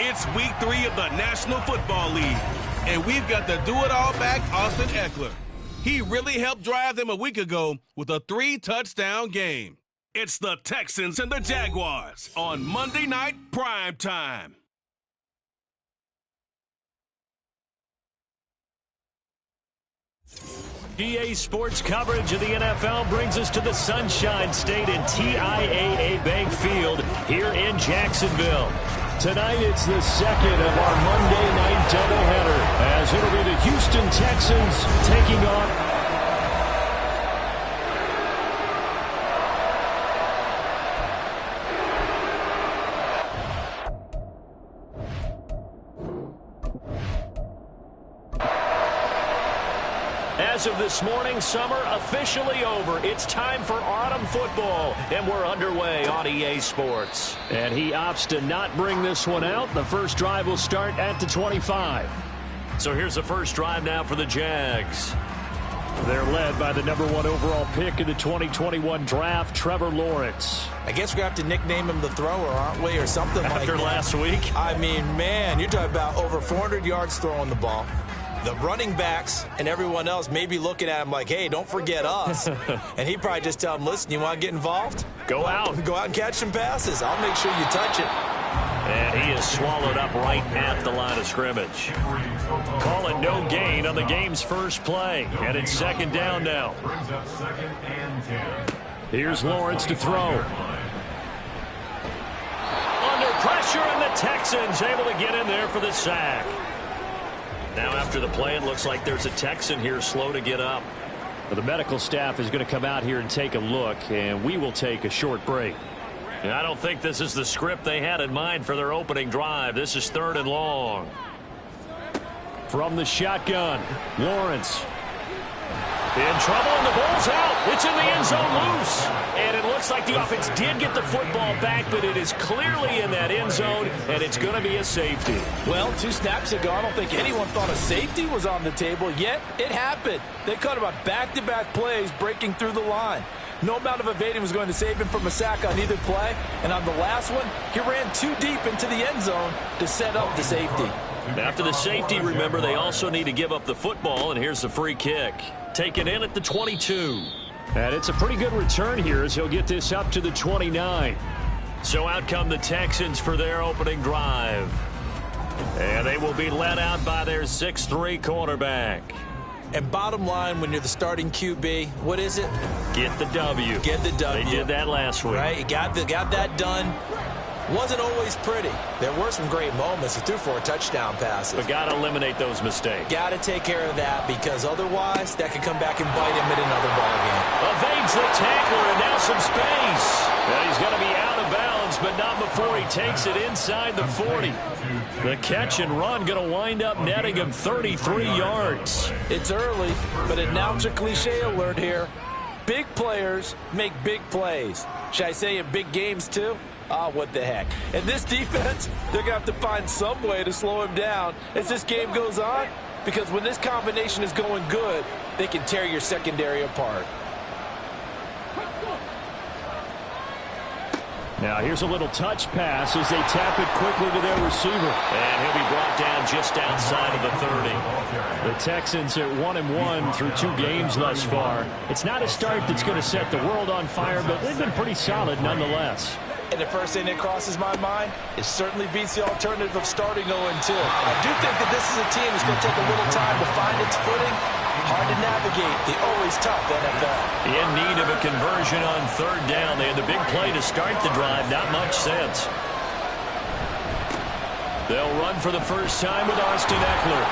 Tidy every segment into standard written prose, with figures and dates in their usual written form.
It's week 3 of the National Football League, and we've got the do-it-all back, Austin Eckler. He really helped drive them a week ago with a 3-touchdown game. It's the Texans and the Jaguars on Monday Night Prime Time. EA Sports coverage of the NFL brings us to the Sunshine State and TIAA Bank Field here in Jacksonville. Tonight, it's the second of our Monday night doubleheader, as it'll be the Houston Texans taking on As of this morning, summer officially over. It's time for autumn football, and we're underway on EA Sports. And he opts to not bring this one out. The first drive will start at the 25. So here's the first drive now for the Jags. They're led by the #1 overall pick in the 2021 draft, Trevor Lawrence. I guess we're going to have to nickname him the thrower, aren't we, or something like that. After last week? I mean, man, you're talking about over 400 yards throwing the ball. The running backs and everyone else may be looking at him like, hey, don't forget us. And he'd probably just tell them, listen, you want to get involved? Go out. Go out and catch some passes. I'll make sure you touch it. And he is swallowed up right at the line of scrimmage. Call it no gain on the game's first play. And it's second down now. Here's Lawrence to throw. Under pressure, and the Texans able to get in there for the sack. Now after the play, it looks like there's a Texan here slow to get up. Well, the medical staff is going to come out here and take a look, and we will take a short break. And I don't think this is the script they had in mind for their opening drive. This is 3rd and long. From the shotgun, Lawrence. In trouble, and the ball's out. It's in the end zone loose. And it looks like the offense did get the football back, but it is clearly in that end zone, and it's going to be a safety. Well, 2 snaps ago, I don't think anyone thought a safety was on the table, yet it happened. They cut about back-to-back plays breaking through the line. No amount of evading was going to save him from a sack on either play, and on the last one, he ran too deep into the end zone to set up the safety. After the safety, remember, they also need to give up the football, and here's the free kick. Taken in at the 22. And it's a pretty good return here as he'll get this up to the 29. So out come the Texans for their opening drive. And they will be led out by their 6'3" quarterback. And bottom line, when you're the starting QB, what is it? Get the W. Get the W. They did that last week. Right, you got that done. Wasn't always pretty. There were some great moments. He threw 4 touchdown passes. But got to eliminate those mistakes. Got to take care of that, because otherwise that could come back and bite him at another ball game. Evades the tackler, and now some space. And he's going to be out of bounds, but not before he takes it inside the 40. The catch and run going to wind up netting him 33 yards. It's early, but announcer cliche alert here. Big players make big plays. Should I say in big games too? Ah, what the heck. And this defense, they're going to have to find some way to slow him down as this game goes on, because when this combination is going good, they can tear your secondary apart. Now here's a little touch pass as they tap it quickly to their receiver. And he'll be brought down just outside of the 30. The Texans at 1-1 through 2 games thus far. It's not a start that's going to set the world on fire, but they've been pretty solid nonetheless. And the first thing that crosses my mind, it certainly beats the alternative of starting 0-2. I do think that this is a team that's going to take a little time to find its footing. Hard to navigate the always tough NFL. In need of a conversion on 3rd down. They had the big play to start the drive. Not much sense. They'll run for the first time with Austin Eckler.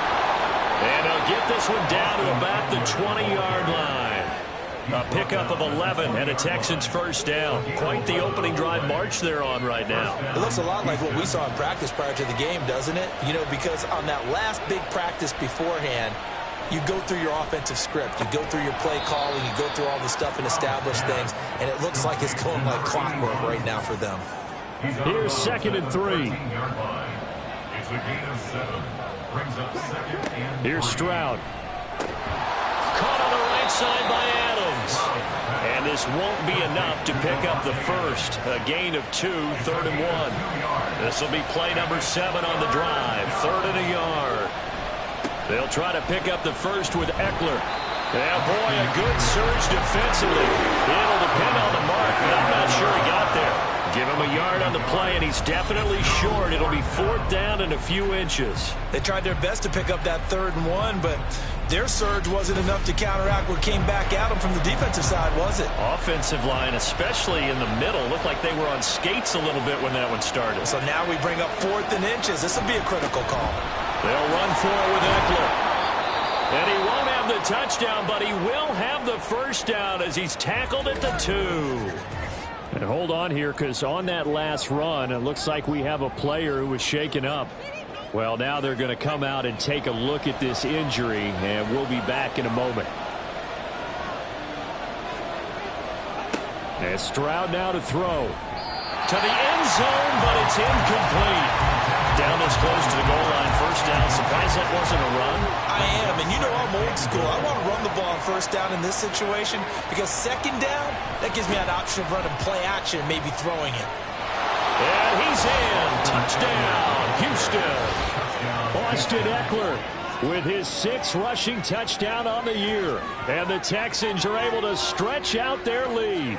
And they'll get this one down to about the 20-yard line. A pickup of 11 and a Texans first down. Quite the opening drive march they're on right now. It looks a lot like what we saw in practice prior to the game, doesn't it? You know, because on that last big practice beforehand, you go through your offensive script. You go through your play calling. You go through all the stuff and establish things. And it looks like it's going like clockwork right now for them. Here's 2nd and 3. Here's Stroud. Caught on the right side by Adams. And This won't be enough to pick up the first. A gain of 2, 3rd and 1. This will be play number 7 on the drive. 3rd and a yard. They'll try to pick up the first with Eckler. Yeah, boy, a good surge defensively. It'll depend on the mark, but I'm not sure he got there. Give him a yard on the play, and he's definitely short. It'll be 4th down and a few inches. They tried their best to pick up that 3rd and 1, but their surge wasn't enough to counteract what came back at them from the defensive side, was it? Offensive line, especially in the middle, looked like they were on skates a little bit when that one started. So now we bring up 4th and inches. This will be a critical call. They'll run for it with Eckler. And he won't have the touchdown, but he will have the first down as he's tackled at the 2. And hold on here, because on that last run, it looks like we have a player who was shaken up. Well, now they're going to come out and take a look at this injury, and we'll be back in a moment. And Stroud now to throw. To the end zone, but it's incomplete. Down this close to the goal line, first down. Surprised that wasn't a run? I am, and you know I'm old school. I want to run the ball on first down in this situation because second down, that gives me an option of running play action and maybe throwing it. And he's in. Touchdown, Houston. Austin Eckler with his 6th rushing touchdown on the year. And the Texans are able to stretch out their lead.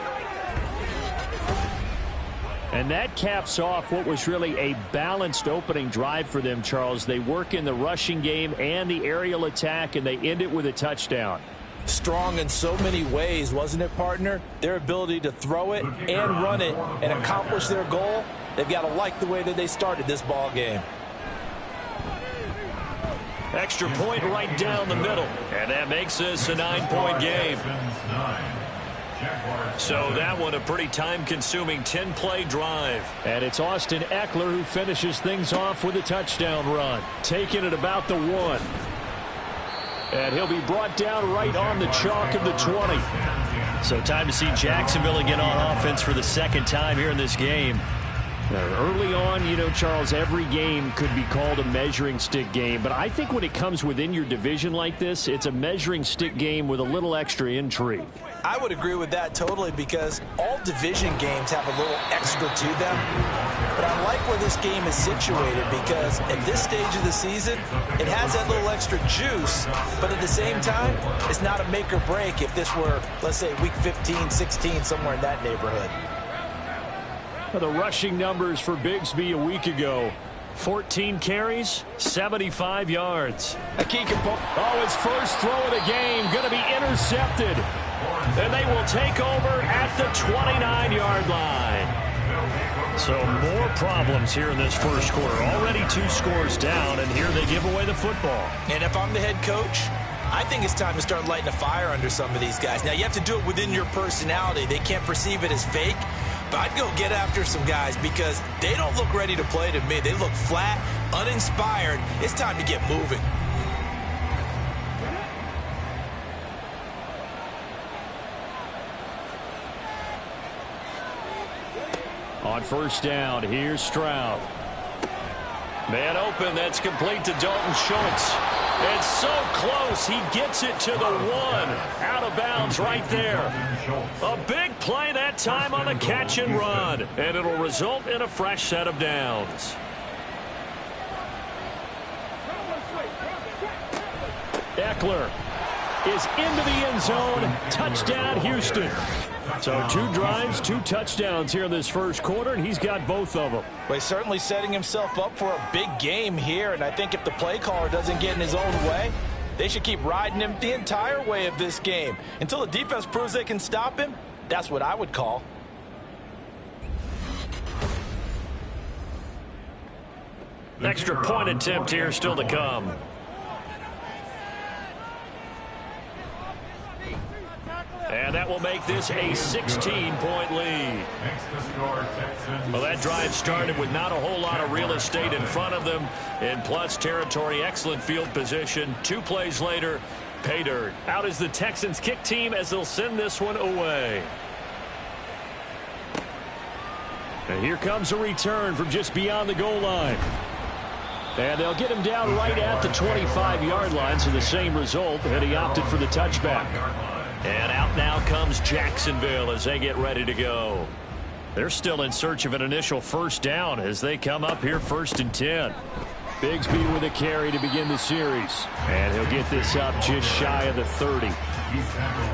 And that caps off what was really a balanced opening drive for them, Charles. They work in the rushing game and the aerial attack, and they end it with a touchdown. Strong in so many ways, wasn't it, partner? Their ability to throw it and run it and accomplish their goal, they've got to like the way that they started this ball game. Extra point right down the middle. And that makes this a 9-point game. So that one a pretty time-consuming 10-play drive. And it's Austin Eckler who finishes things off with a touchdown run. Taking it about the 1. And he'll be brought down right on the chalk of the 20. So time to see Jacksonville again on offense for the 2nd time here in this game. Early on, you know, Charles, every game could be called a measuring stick game. But I think when it comes within your division like this, it's a measuring stick game with a little extra intrigue. I would agree with that totally because all division games have a little extra to them. But I like where this game is situated because at this stage of the season, it has that little extra juice. But at the same time, it's not a make or break if this were, let's say, week 15, 16, somewhere in that neighborhood. The rushing numbers for Bigsby a week ago. 14 carries, 75 yards. A key component. Oh, his first throw of the game going to be intercepted. And they will take over at the 29-yard line. So more problems here in this first quarter. Already 2 scores down, and here they give away the football. And if I'm the head coach, I think it's time to start lighting a fire under some of these guys. Now, you have to do it within your personality. They can't perceive it as fake. But I'd go get after some guys because they don't look ready to play to me. They look flat, uninspired. It's time to get moving. On first down, here's Stroud. Man open, that's complete to Dalton Schultz. It's so close, he gets it to the 1. Out of bounds right there. A big play that time on the catch and run. And it'll result in a fresh set of downs. Eckler is into the end zone. Touchdown, Houston. So 2 drives, 2 touchdowns here in this first quarter, and he's got both of them. Well, he's certainly setting himself up for a big game here, and I think if the play caller doesn't get in his own way, they should keep riding him the entire way of this game. Until the defense proves they can stop him, that's what I would call. Extra point attempt here still to come. And that will make this a 16-point lead. Well, that drive started with not a whole lot of real estate in front of them. In plus territory, excellent field position. 2 plays later, pay dirt. Out is the Texans kick team as they'll send this one away. And here comes a return from just beyond the goal line. And they'll get him down right at the 25-yard line, so the same result, and he opted for the touchback. And out now comes Jacksonville as they get ready to go. They're still in search of an initial first down as they come up here 1st and 10. Bigsby with a carry to begin the series. And he'll get this up just shy of the 30.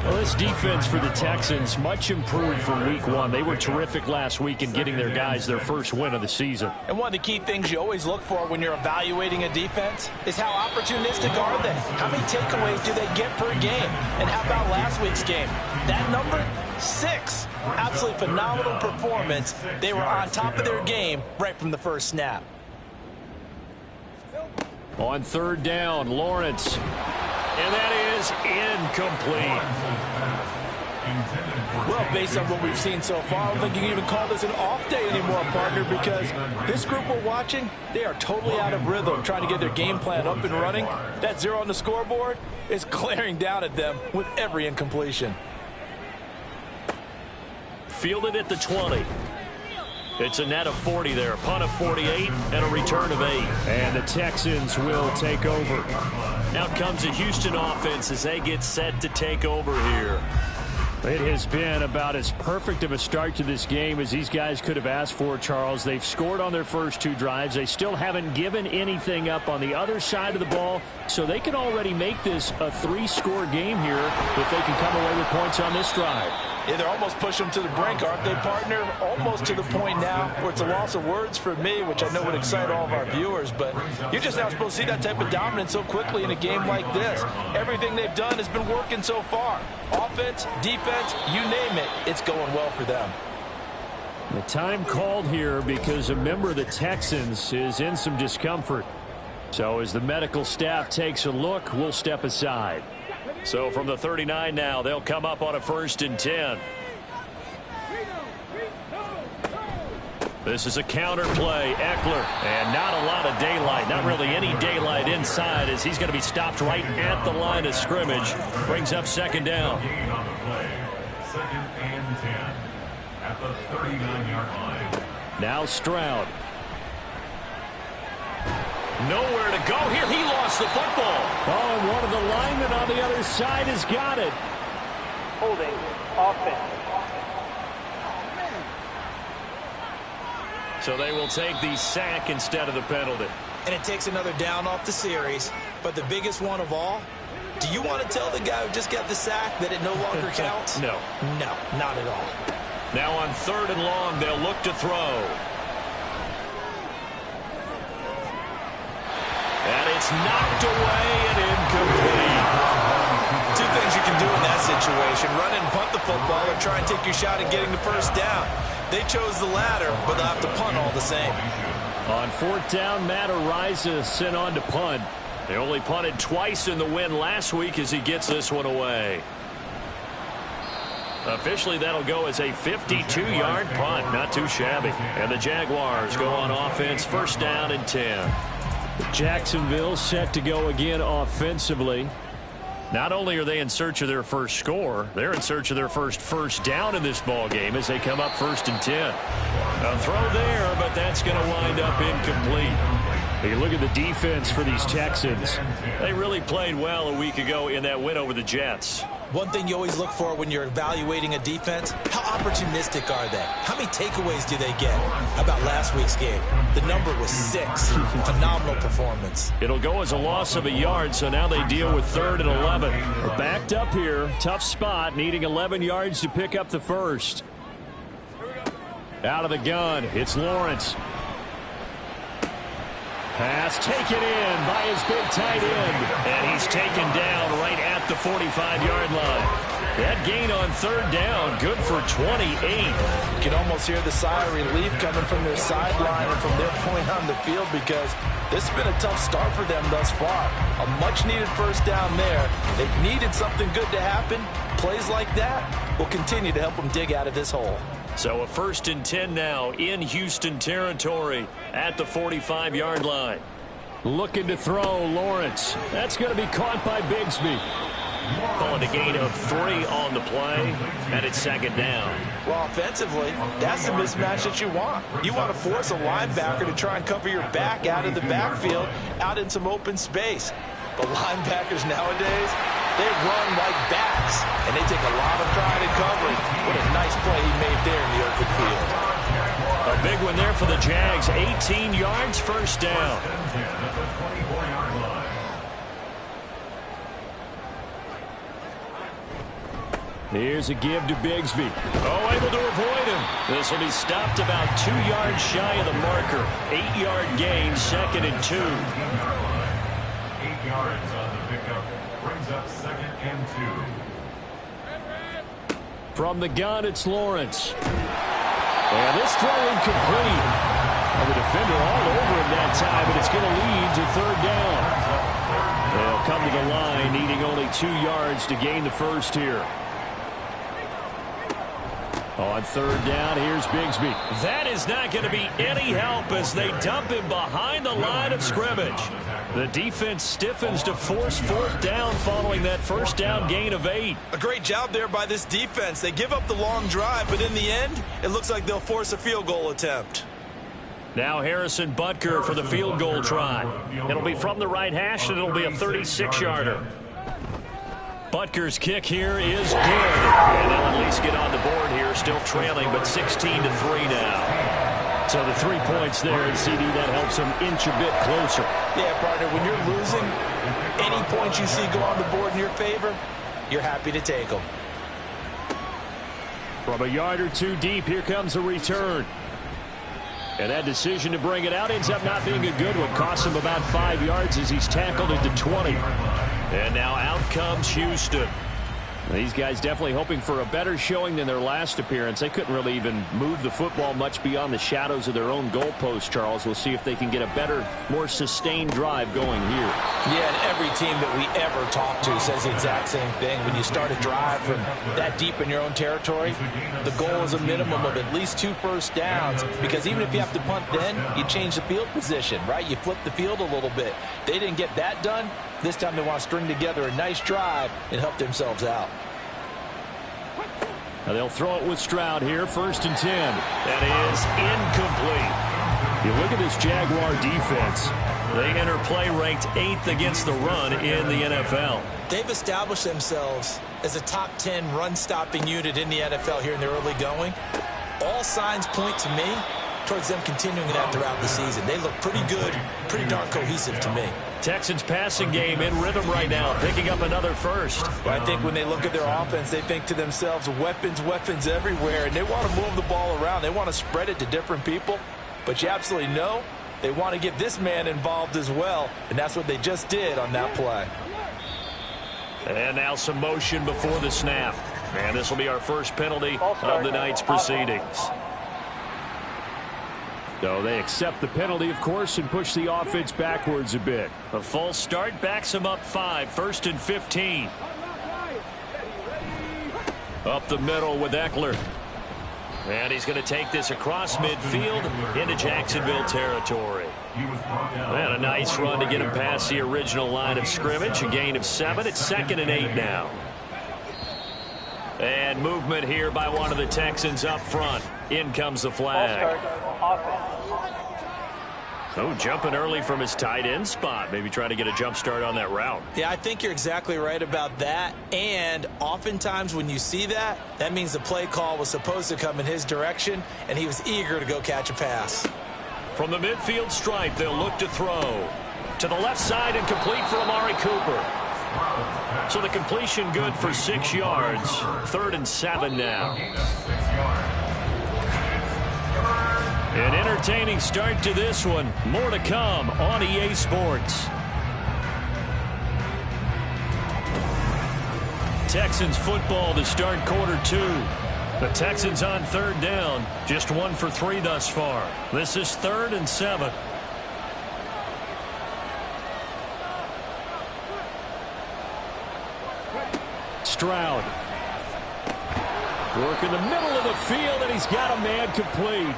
Well, this defense for the Texans much improved from week 1. They were terrific last week in getting their guys their first win of the season. And one of the key things you always look for when you're evaluating a defense is how opportunistic are they? How many takeaways do they get per game? And how about last week's game? That number, 6. Absolutely phenomenal performance. They were on top of their game right from the first snap. On 3rd down, Lawrence. And that is incomplete. Well, based on what we've seen so far, I don't think you can even call this an off day anymore, partner, because this group we're watching, they are totally out of rhythm, trying to get their game plan up and running. That 0 on the scoreboard is glaring down at them with every incompletion. Fielded at the 20. It's a net of 40 there. Punt of 48 and a return of 8. And the Texans will take over. Out comes the Houston offense as they get set to take over here. It has been about as perfect of a start to this game as these guys could have asked for, Charles. They've scored on their first 2 drives. They still haven't given anything up on the other side of the ball, so they can already make this a 3-score game here if they can come away with points on this drive. Yeah, they're almost pushing them to the brink, aren't they, partner? Almost to the point now where it's a loss of words for me, which I know would excite all of our viewers, but you're just not supposed to see that type of dominance so quickly in a game like this. Everything they've done has been working so far. Offense, defense, you name it, it's going well for them. The time called here because a member of the Texans is in some discomfort. So as the medical staff takes a look, we'll step aside. So from the 39 now, they'll come up on a 1st and 10. This is a counter play. Eckler, and not a lot of daylight. Not really any daylight inside as he's going to be stopped right at the line of scrimmage. Brings up 2nd down. 2nd and 10 at the 39-yard line. Now Stroud. Nowhere to go here. He lost the football. Oh, and one of the linemen on the other side has got it. Holding offense. So they will take the sack instead of the penalty. And it takes another down off the series. But the biggest one of all, do you want to tell the guy who just got the sack that it no longer counts? No. No, not at all. Now on 3rd and long, they'll look to throw. And it's knocked away and incomplete. 2 things you can do in that situation: run and punt the football, or try and take your shot at getting the first down. They chose the latter, but they'll have to punt all the same. On 4th down, Matt Ariza sent on to punt. They only punted twice in the win last week as he gets this one away. Officially, that'll go as a 52-yard punt. Not too shabby. And the Jaguars go on offense, 1st down and 10. Jacksonville set to go again offensively. Not only are they in search of their first score, they're in search of their first down in this ball game as they come up 1st and 10. A throw there, but that's going to wind up incomplete. You look at the defense for these Texans. They really played well a week ago in that win over the Jets. One thing you always look for when you're evaluating a defense, how opportunistic are they? How many takeaways do they get? How about last week's game? The number was 6. Phenomenal performance. It'll go as a loss of a yard, so now they deal with 3rd and 11. We're backed up here. Tough spot, needing 11 yards to pick up the first. Out of the gun, it's Lawrence. Pass taken in by his big tight end. And he's taken down right at the 45-yard line. That gain on 3rd down, good for 28. You can almost hear the sigh of relief coming from their sideline and from their point on the field, because this has been a tough start for them thus far. A much-needed first down there. They've needed something good to happen. Plays like that will continue to help them dig out of this hole. So a 1st and 10 now in Houston territory at the 45-yard line. Looking to throw, Lawrence. That's going to be caught by Bigsby. Calling a gain of 3 on the play, and it's 2nd down. Well, offensively, that's the mismatch that you want. You want to force a linebacker to try and cover your back out of the backfield, out in some open space. But linebackers nowadays, They run like bats, and they take a lot of pride in covering. What a nice play he made there in the open field. A big one there for the Jags. 18 yards, first down. Here's a give to Bigsby. Oh, able to avoid him. This will be stopped about 2 yards shy of the marker. 8-yard gain, 2nd and 2. 8 yards on the pickup. Brings up 2nd and 2. From the gun, it's Lawrence. And this throw incomplete. And the defender all over him that time, but it's going to lead to 3rd down. They'll come to the line, needing only 2 yards to gain the first here. On 3rd down, here's Bigsby. That is not going to be any help as they dump him behind the line of scrimmage. The defense stiffens to force 4th down following that first down gain of 8. A great job there by this defense. They give up the long drive, but in the end, it looks like they'll force a field goal attempt. Now Harrison Butker for the field goal try. It'll be from the right hash, and it'll be a 36-yarder. Butker's kick here is good. And they'll at least get on the board here, still trailing, but 16-3 now. So the 3 points there, and CD, that helps them inch a bit closer. Yeah, partner, when you're losing, any points you see go on the board in your favor, you're happy to take them. From a yard or 2 deep, here comes a return. And that decision to bring it out ends up not being a good one. Costs him about 5 yards as he's tackled at the 20. And now out comes Houston. These guys definitely hoping for a better showing than their last appearance. They couldn't really even move the football much beyond the shadows of their own goalpost, Charles. We'll see if they can get a better, more sustained drive going here. Yeah, and every team that we ever talk to says the exact same thing. When you start a drive from that deep in your own territory, the goal is a minimum of at least 2 first downs, because even if you have to punt then, you change the field position, right? You flip the field a little bit. They didn't get that done. This time they want to string together a nice drive and help themselves out. Now they'll throw it with Stroud here, 1st and 10. That is incomplete. You look at this Jaguar defense. They enter play ranked 8th against the run in the NFL. They've established themselves as a top 10 run-stopping unit in the NFL here in the early going. All signs point to me towards them continuing that throughout the season. They look pretty good, pretty darn cohesive to me. Texans passing game in rhythm right now, picking up another first. Well, I think when they look at their offense, they think to themselves, weapons, weapons everywhere, and they want to move the ball around. They want to spread it to different people, but you absolutely know they want to get this man involved as well, and that's what they just did on that play. And now some motion before the snap. And this will be our first penalty of the night's proceedings. So they accept the penalty, of course, and push the offense backwards a bit. A false start backs them up 5, 1st and 15. Up the middle with Eckler. And he's going to take this across midfield into Jacksonville territory. And a nice run to get him past the original line of scrimmage. A gain of 7. It's 2nd and 8 now. And movement here by one of the Texans up front. In comes the flag. Oh, jumping early from his tight end spot. Maybe trying to get a jump start on that route. Yeah, I think you're exactly right about that. And oftentimes when you see that, that means the play call was supposed to come in his direction, and he was eager to go catch a pass. From the midfield stripe, they'll look to throw. To the left side and complete for Amari Cooper. So the completion good for 6 yards. 3rd and 7 now. An entertaining start to this one. More to come on EA Sports. Texans football to start quarter 2. The Texans on 3rd down. Just 1 for 3 thus far. This is 3rd and 7. Stroud. Work in the middle of the field, and he's got a man complete.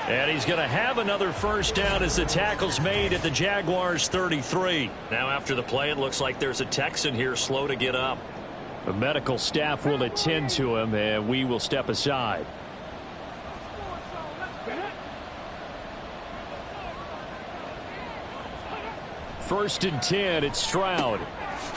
And he's going to have another first down as the tackle's made at the Jaguars' 33. Now after the play, it looks like there's a Texan here slow to get up. The medical staff will attend to him, and we will step aside. First and 10, it's Stroud.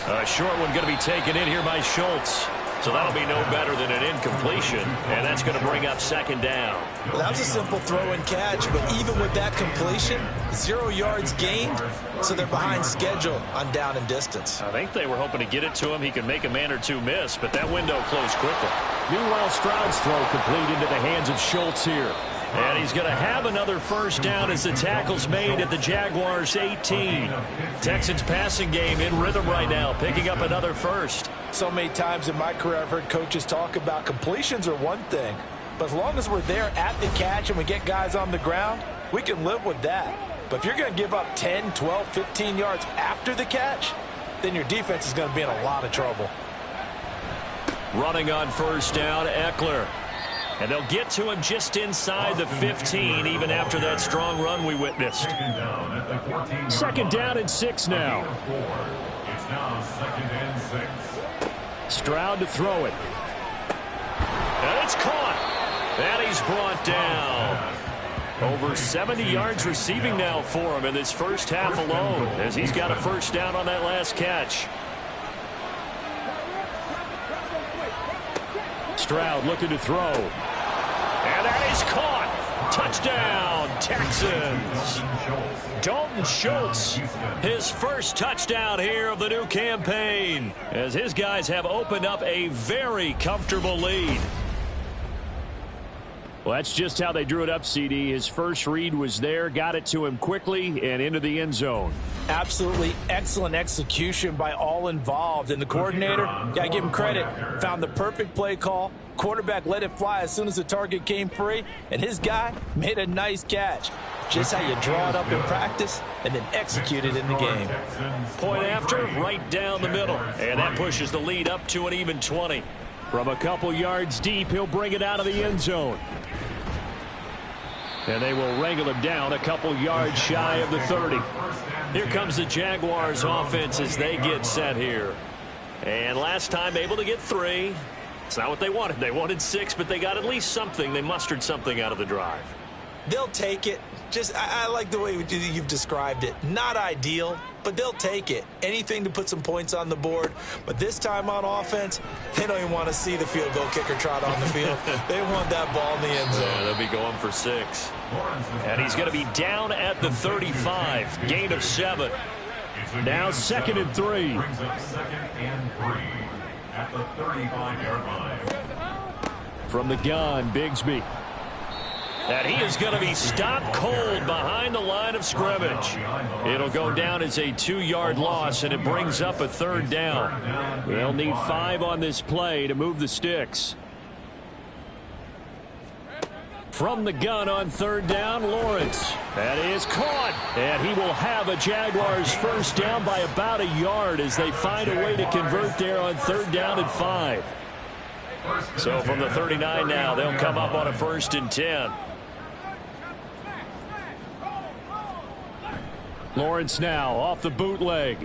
A short one going to be taken in here by Schultz. So that'll be no better than an incompletion, and that's going to bring up second down. Well, that was a simple throw and catch, but even with that completion, 0 yards gained, so they're behind schedule on down and distance. I think they were hoping to get it to him. He could make a man or two miss, but that window closed quickly. Meanwhile, Stroud's throw complete into the hands of Schultz here. And he's going to have another first down as the tackle's made at the Jaguars' 18. Texans passing game in rhythm right now, picking up another first. So many times in my career I've heard coaches talk about completions are one thing, but as long as we're there at the catch and we get guys on the ground, we can live with that. But if you're going to give up 10, 12, 15 yards after the catch, then your defense is going to be in a lot of trouble. Running on first down, Eckler. And they'll get to him just inside the 15, even after that strong run we witnessed. Second down and 6 now. It's now 2nd and 6. Stroud to throw it. And it's caught. And he's brought down. Over 70 yards receiving now for him in this first half alone, as he's got a first down on that last catch. Stroud looking to throw. And that is caught. Touchdown, Texans. Dalton Schultz, his first touchdown here of the new campaign, as his guys have opened up a very comfortable lead. Well, that's just how they drew it up, CD. His first read was there, got it to him quickly, and into the end zone. Absolutely excellent execution by all involved. And the coordinator, got to give him credit, found the perfect play call. Quarterback let it fly as soon as the target came free, and his guy made a nice catch. Just how you draw it up in practice and then execute it in the game. Point after, right down the middle. And that pushes the lead up to an even 20. From a couple yards deep, he'll bring it out of the end zone. And they will wrangle him down a couple yards shy of the 30. Here comes the Jaguars offense as they get set here. And last time able to get 3. It's not what they wanted. They wanted 6, but they got at least something. They mustered something out of the drive. They'll take it. I like the way you've described it. Not ideal, but they'll take it. Anything to put some points on the board. But this time on offense, they don't even want to see the field goal kicker trot on the field. They want that ball in the end zone. Yeah, they'll be going for 6. And he's going to be down at the 35. Gain of 7. Now 2nd and 3. Brings up 2nd and 3 at the 35-yard line. From the gun, Bigsby. And he is going to be stopped cold behind the line of scrimmage. It'll go down as a 2-yard loss, and it brings up a 3rd down. They'll need 5 on this play to move the sticks. From the gun on 3rd down, Lawrence. That is caught. And he will have a Jaguars first down by about a yard as they find a way to convert there on 3rd down and 5. So from the 39 now, they'll come up on a 1st and 10. Lawrence now off the bootleg.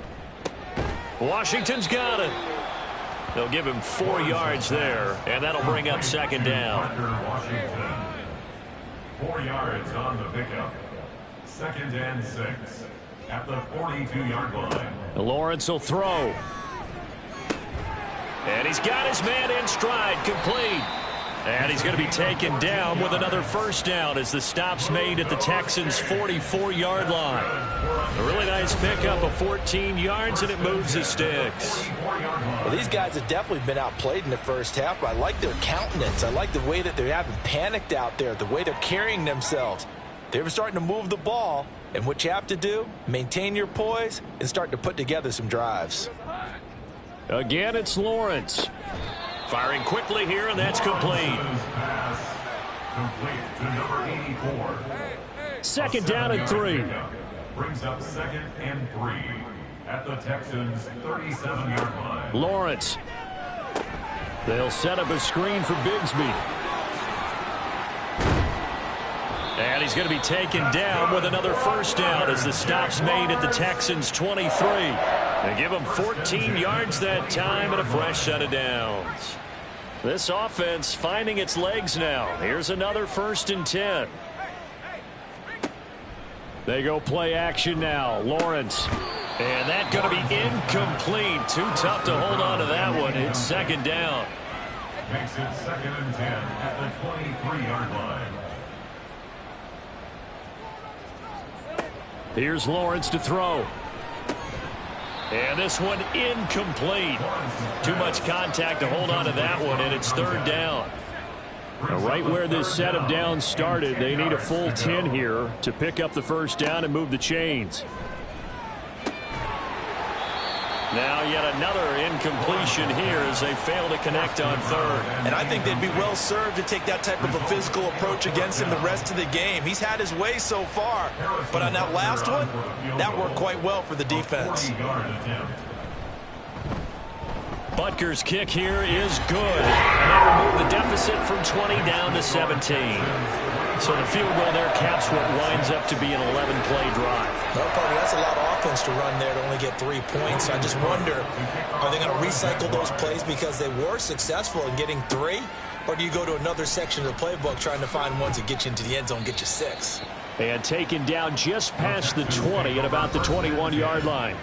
Washington's got it. They'll give him 4 yards there, and that'll bring up 2nd down. Washington. 4 yards on the pickup. 2nd and 6 at the 42-yard line. Lawrence will throw. And he's got his man in stride, complete. And he's going to be taken down with another first down as the stop's made at the Texans' 44-yard line. A really nice pickup of 14 yards, and it moves the sticks. Well, these guys have definitely been outplayed in the first half, but I like their countenance. I like the way that they haven't panicked out there, the way they're carrying themselves. They're starting to move the ball, and what you have to do, maintain your poise and start to put together some drives. Again, it's Lawrence. Firing quickly here, and that's complete. Pass complete to number 84. 2nd down and 3. Brings up 2nd and 3 at the Texans' 37-yard line. Lawrence. They'll set up a screen for Bigsby. And he's going to be taken down with another first down as the stop's made at the Texans' 23. They give him 14 yards that time and a fresh set of downs. This offense finding its legs now. Here's another 1st and 10. They go play action now. Lawrence. And that's going to be incomplete. Too tough to hold on to that one. It's second down. Makes it 2nd and 10 at the 23-yard line. Here's Lawrence to throw. And this one incomplete. Too much contact to hold on to that one, and it's third down. Now, right where this set of downs started, they need a full 10 here to pick up the first down and move the chains. Now yet another incompletion here as they fail to connect on third. And I think they'd be well served to take that type of a physical approach against him the rest of the game. He's had his way so far, but on that last one, that worked quite well for the defense. Butker's kick here is good. And they remove the deficit from 20 down to 17. So the field goal there caps what winds up to be an 11-play drive. No, partner, that's a lot of offense to run there to only get 3 points. So I just wonder, are they going to recycle those plays because they were successful in getting 3? Or do you go to another section of the playbook trying to find ones that get you into the end zone, get you 6? And taken down just past the 20 at about the 21-yard line.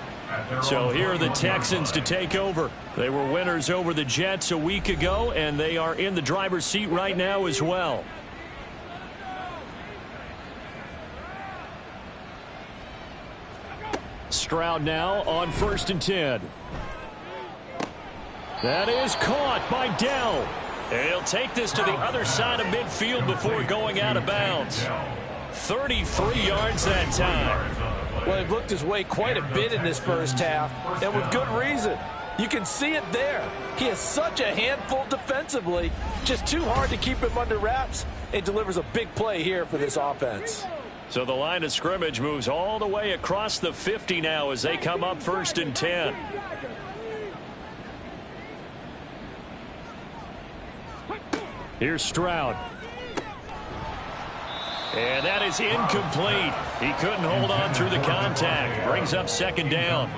So here are the Texans to take over. They were winners over the Jets a week ago, and they are in the driver's seat right now as well. Stroud now on 1st and 10. That is caught by Dell. And he'll take this to the other side of midfield before going out of bounds. 33 yards that time. Well, he looked his way quite a bit in this first half, and with good reason. You can see it there. He is such a handful defensively, just too hard to keep him under wraps, and delivers a big play here for this offense. So the line of scrimmage moves all the way across the 50 now as they come up 1st and 10. Here's Stroud. And that is incomplete. He couldn't hold on through the contact. Brings up second down.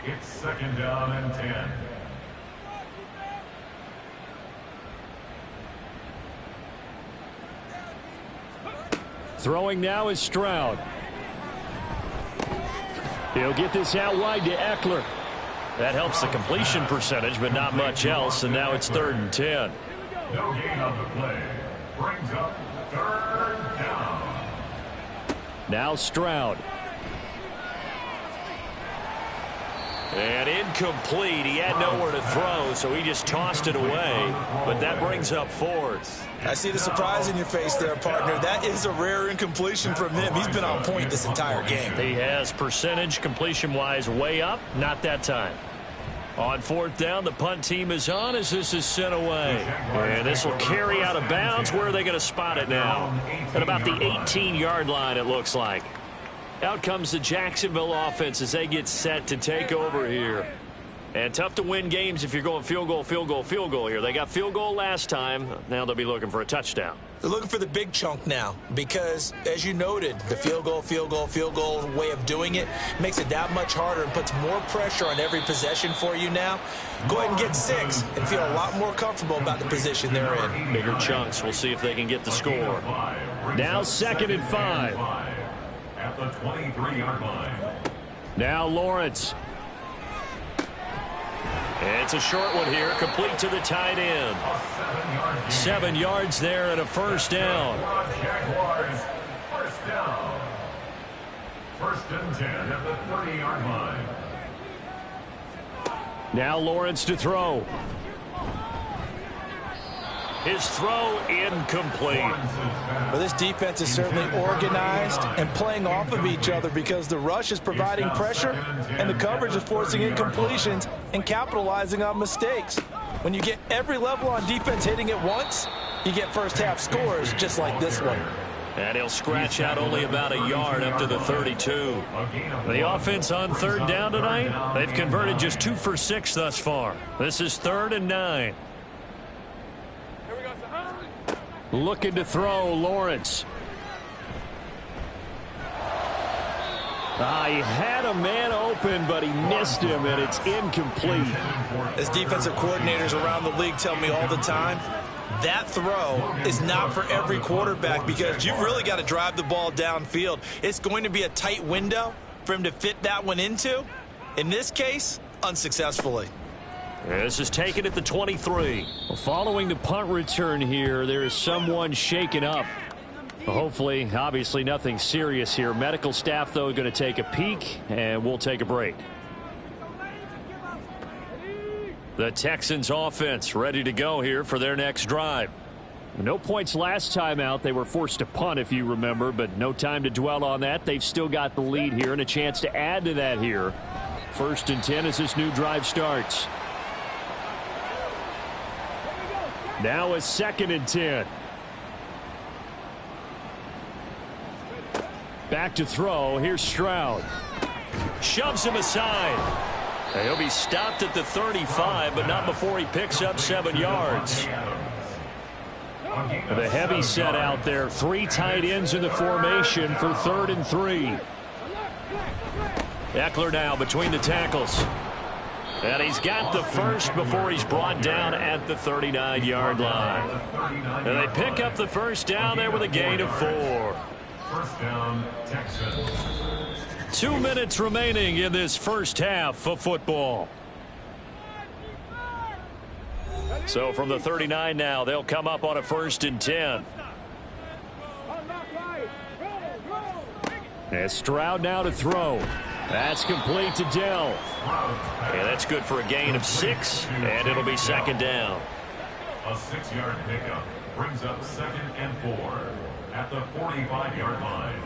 It's 2nd down and 10. Throwing now is Stroud. He'll get this out wide to Eckler. That helps the completion percentage, but not much else, and now it's 3rd and 10. No gain on the play. Brings up 3rd down. Now Stroud. And incomplete. He had nowhere to throw, so he just tossed it away. But that brings up 4th. I see the surprise in your face there, partner. That is a rare incompletion from him. He's been on point this entire game. He has percentage completion-wise way up. Not that time. On 4th down, the punt team is on as this is sent away. And this will carry out of bounds. Where are they going to spot it now? At about the 18-yard line, it looks like. Out comes the Jacksonville offense as they get set to take over here. And tough to win games if you're going field goal, field goal, field goal here. They got field goal last time. Now they'll be looking for a touchdown. They're looking for the big chunk now because, as you noted, the field goal, field goal, field goal way of doing it makes it that much harder and puts more pressure on every possession for you now. Go ahead and get 6 and feel a lot more comfortable about the position they're in. Bigger chunks. We'll see if they can get the score. Now 2nd and 5. At the 23-yard line. Now Lawrence. It's a short one here, complete to the tight end. 7 yards there and a first down. Jaguars, first down. 1st and 10 at the 30-yard line. Now Lawrence to throw. His throw incomplete. Well, this defense is certainly organized and playing off of each other because the rush is providing pressure and the coverage is forcing incompletions and capitalizing on mistakes. When you get every level on defense hitting at once, you get first half scores just like this one. And he'll scratch out only about a yard up to the 32. The offense on 3rd down tonight, they've converted just 2 for 6 thus far. This is 3rd and 9. Looking to throw, Lawrence. He had a man open, but he missed him, and it's incomplete. As defensive coordinators around the league tell me all the time, that throw is not for every quarterback because you've really got to drive the ball downfield. It's going to be a tight window for him to fit that one into. In this case, unsuccessfully. This is taken at the 23. Well, following the punt return here, there is someone shaken up. Hopefully, obviously nothing serious here. Medical staff, though, going to take a peek, and we'll take a break. The Texans offense ready to go here for their next drive. No points last time out. They were forced to punt, if you remember, but no time to dwell on that. They've still got the lead here and a chance to add to that here. 1st and 10 as this new drive starts. Now a 2nd and 10. Back to throw. Here's Stroud. Shoves him aside. He'll be stopped at the 35, but not before he picks up 7 yards. The heavy set out there. 3 tight ends in the formation for 3rd and 3. Eckler now between the tackles. And he's got the first before he's brought down at the 39-yard line. And they pick up the first down there with a gain of 4. First down, Texans. 2 minutes remaining in this first half of football. So from the 39 now, they'll come up on a 1st and 10. And Stroud now to throw. That's complete to Dell. And that's good for a gain of 6, and it'll be 2nd down. A 6-yard pickup brings up 2nd and 4 at the 45-yard line.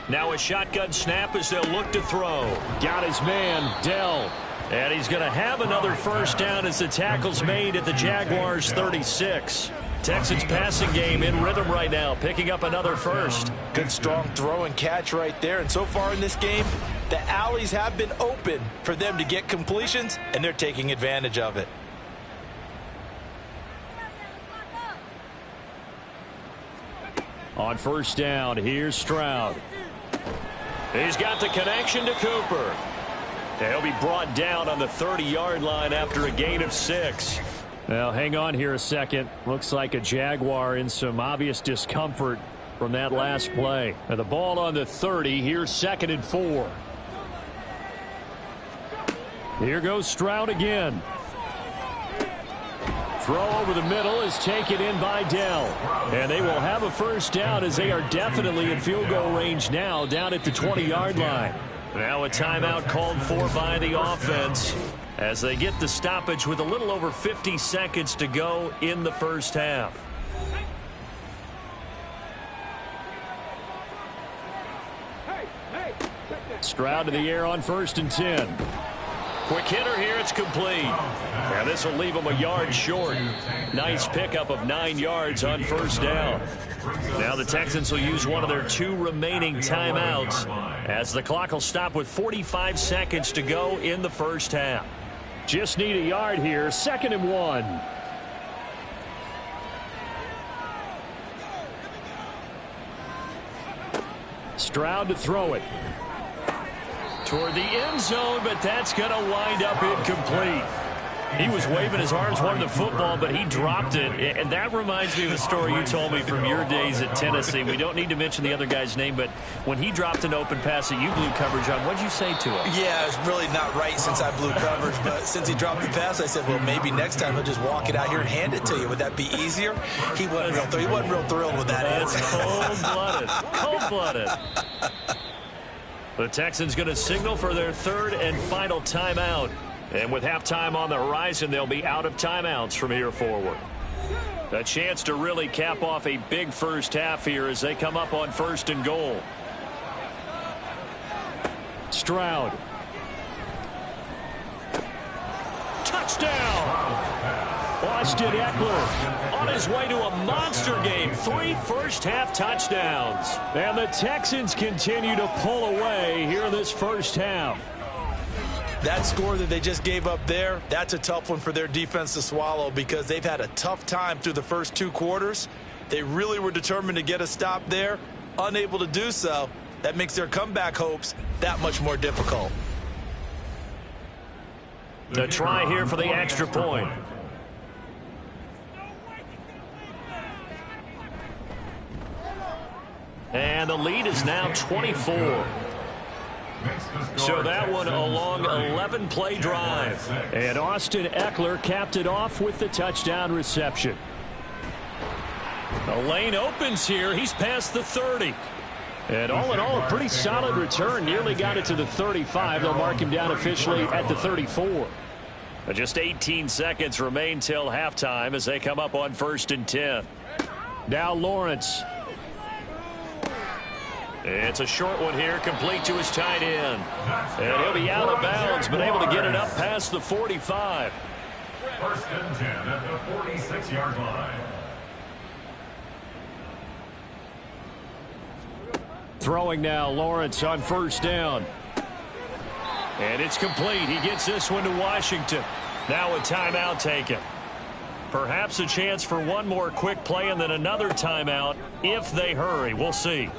Now a shotgun snap as they'll look to throw. Got his man, Dell. And he's going to have another first down as the tackle's made at the Jaguars' 36. Texans passing game in rhythm right now, picking up another first. Good strong throw and catch right there. And so far in this game, the alleys have been open for them to get completions, and they're taking advantage of it. On 1st down, here's Stroud. He's got the connection to Cooper. He'll be brought down on the 30-yard line after a gain of 6. Now, hang on here a second. Looks like a Jaguar in some obvious discomfort from that last play. Now, the ball on the 30. Here's 2nd and 4. Here goes Stroud again. Throw over the middle is taken in by Dell. And they will have a first down as they are definitely in field goal range now down at the 20-yard line. Now a timeout called for by the offense as they get the stoppage with a little over 50 seconds to go in the first half. Stroud to the air on 1st and 10. Quick hitter here, it's complete. And this will leave him a yard short. Nice pickup of 9 yards on 1st down. Now the Texans will use one of their 2 remaining timeouts as the clock will stop with 45 seconds to go in the first half. Just need a yard here, 2nd and 1. Stroud to throw it. Toward the end zone, but that's going to wind up incomplete. He was waving his arms, wanted the football, but he dropped it. And that reminds me of a story you told me from your days at Tennessee. We don't need to mention the other guy's name, but when he dropped an open pass that you blew coverage on, what did you say to him? Yeah, it's really not right since I blew coverage, but since he dropped the pass, I said, well, maybe next time he'll just walk it out here and hand it to you. Would that be easier? He wasn't real thrilled with that answer. Cold-blooded. Cold-blooded. The Texans going to signal for their 3rd and final timeout. And with halftime on the horizon, they'll be out of timeouts from here forward. A chance to really cap off a big first half here as they come up on 1st and goal. Stroud. Touchdown! Austin Eckler on his way to a monster game. 3 first-half touchdowns. And the Texans continue to pull away here in this first half. That score that they just gave up there, that's a tough one for their defense to swallow because they've had a tough time through the first 2 quarters. They really were determined to get a stop there, unable to do so. That makes their comeback hopes that much more difficult. The try here for the extra point. And And the lead is now 24. So that one a long 11-play drive. And Austin Eckler capped it off with the touchdown reception. The lane opens here. He's past the 30. And all in all, a pretty solid return. Nearly got it to the 35. They'll mark him down officially at the 34. Just 18 seconds remain till halftime as they come up on 1st and 10. Now Lawrence. It's a short one here, complete to his tight end. And he'll be out of bounds, but able to get it up past the 45. 1st and 10 at the 46-yard line. Throwing now, Lawrence on 1st down. And it's complete. He gets this one to Washington. Now a timeout taken. Perhaps a chance for one more quick play and then another timeout if they hurry. We'll see.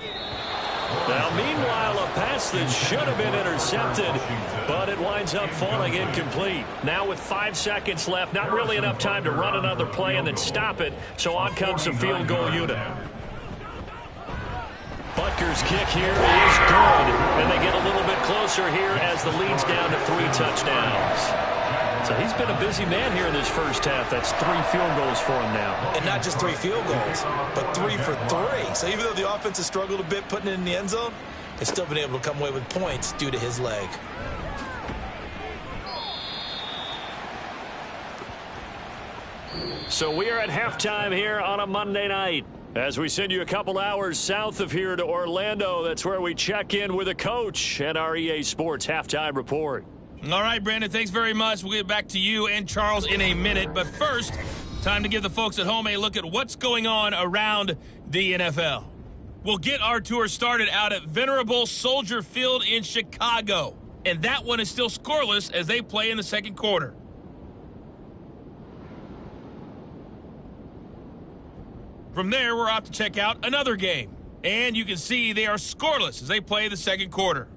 Now, meanwhile, a pass that should have been intercepted, but it winds up falling incomplete. Now with 5 seconds left, not really enough time to run another play and then stop it, so on comes the field goal unit. Butker's kick here is good, and they get a little bit closer here as the lead's down to 3 touchdowns. So he's been a busy man here in this first half. That's 3 field goals for him now. And not just 3 field goals, but 3 for 3. So even though the offense has struggled a bit putting it in the end zone, they've still been able to come away with points due to his leg. So we are at halftime here on a Monday night. As we send you a couple hours south of here to Orlando, that's where we check in with a coach and our EA Sports halftime report. All right, Brandon, thanks very much. We'll get back to you and Charles in a minute. But first, time to give the folks at home a look at what's going on around the NFL. We'll get our tour started out at Venerable Soldier Field in Chicago. And that one is still scoreless as they play in the second quarter. From there, we're off to check out another game. And you can see they are scoreless as they play the second quarter.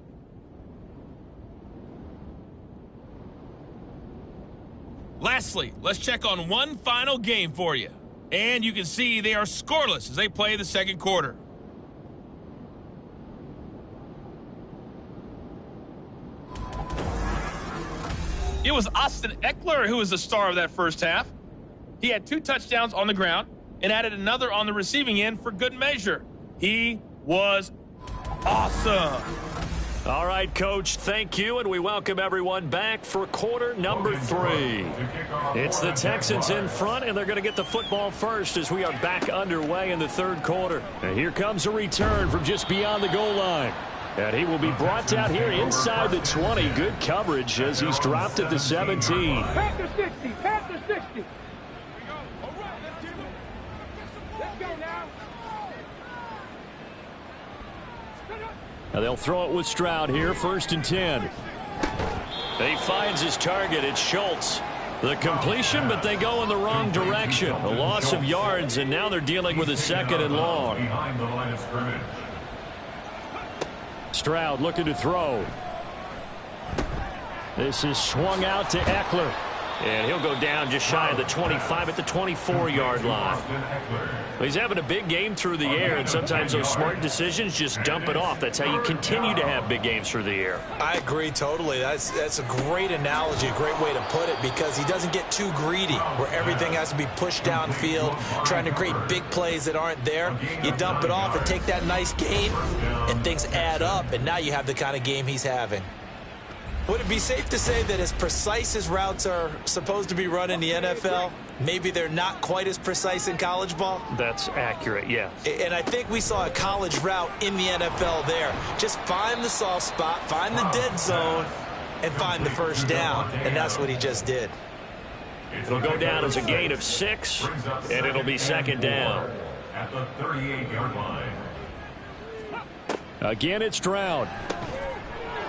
Lastly, let's check on one final game for you. And you can see they are scoreless as they play the second quarter. It was Austin Eckler who was the star of that first half. He had 2 touchdowns on the ground and added another on the receiving end for good measure. He was awesome. All right, Coach, thank you, and we welcome everyone back for quarter number 3. It's the Texans in front, and they're going to get the football first as we are back underway in the third quarter. And here comes a return from just beyond the goal line. And he will be brought down here inside the 20. Good coverage as he's dropped at the 17. Panther 60, Panther 60. Now they'll throw it with Stroud here, 1st and 10. He finds his target. It's Schultz. The completion, but they go in the wrong direction. A loss of yards, and now they're dealing with a 2nd and long. Stroud looking to throw. This is swung out to Eckler. And he'll go down just shy of the 25 at the 24-yard line. He's having a big game through the air, and sometimes those smart decisions just dump it off. That's how you continue to have big games through the air. I agree totally. That's a great analogy, a great way to put it, because he doesn't get too greedy where everything has to be pushed downfield, trying to create big plays that aren't there. You dump it off and take that nice gain, and things add up, and now you have the kind of game he's having. Would it be safe to say that as precise as routes are supposed to be run in the NFL, maybe they're not quite as precise in college ball? That's accurate, yeah. And I think we saw a college route in the NFL there. Just find the soft spot, find the dead zone, and find the first down. And that's what he just did. It'll go down as a gain of 6, and it'll be 2nd down. At the 38-yard line. Again, it's Stroud.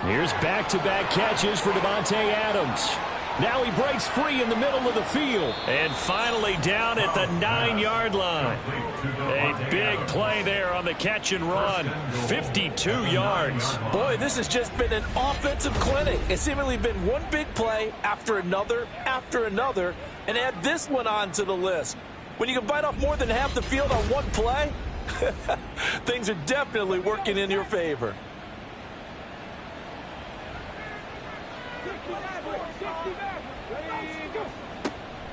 Here's back-to-back catches for Devontae Adams. Now he breaks free in the middle of the field. And finally down at the 9-yard line. A big play there on the catch and run. 52 yards. Boy, this has just been an offensive clinic. It's seemingly been one big play after another, and add this one on to the list. When you can bite off more than half the field on one play, Things are definitely working in your favor.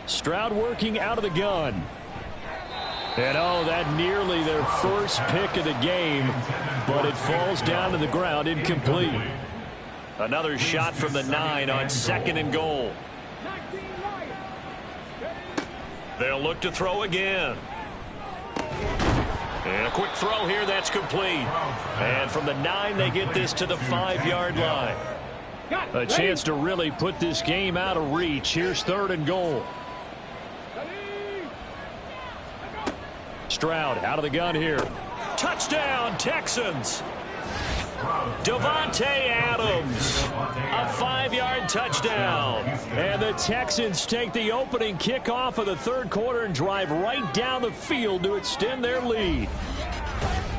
Stroud working out of the gun. And oh, that nearly their first pick of the game, but it falls down to the ground incomplete. Another shot from the 9 on 2nd and goal. They'll look to throw again. And a quick throw here, that's complete. And from the 9, they get this to the 5-yard line. A chance to really put this game out of reach. Here's 3rd and goal. Stroud out of the gun here. Touchdown, Texans. Davante Adams, a 5-yard touchdown. And the Texans take the opening kickoff of the 3rd quarter and drive right down the field to extend their lead.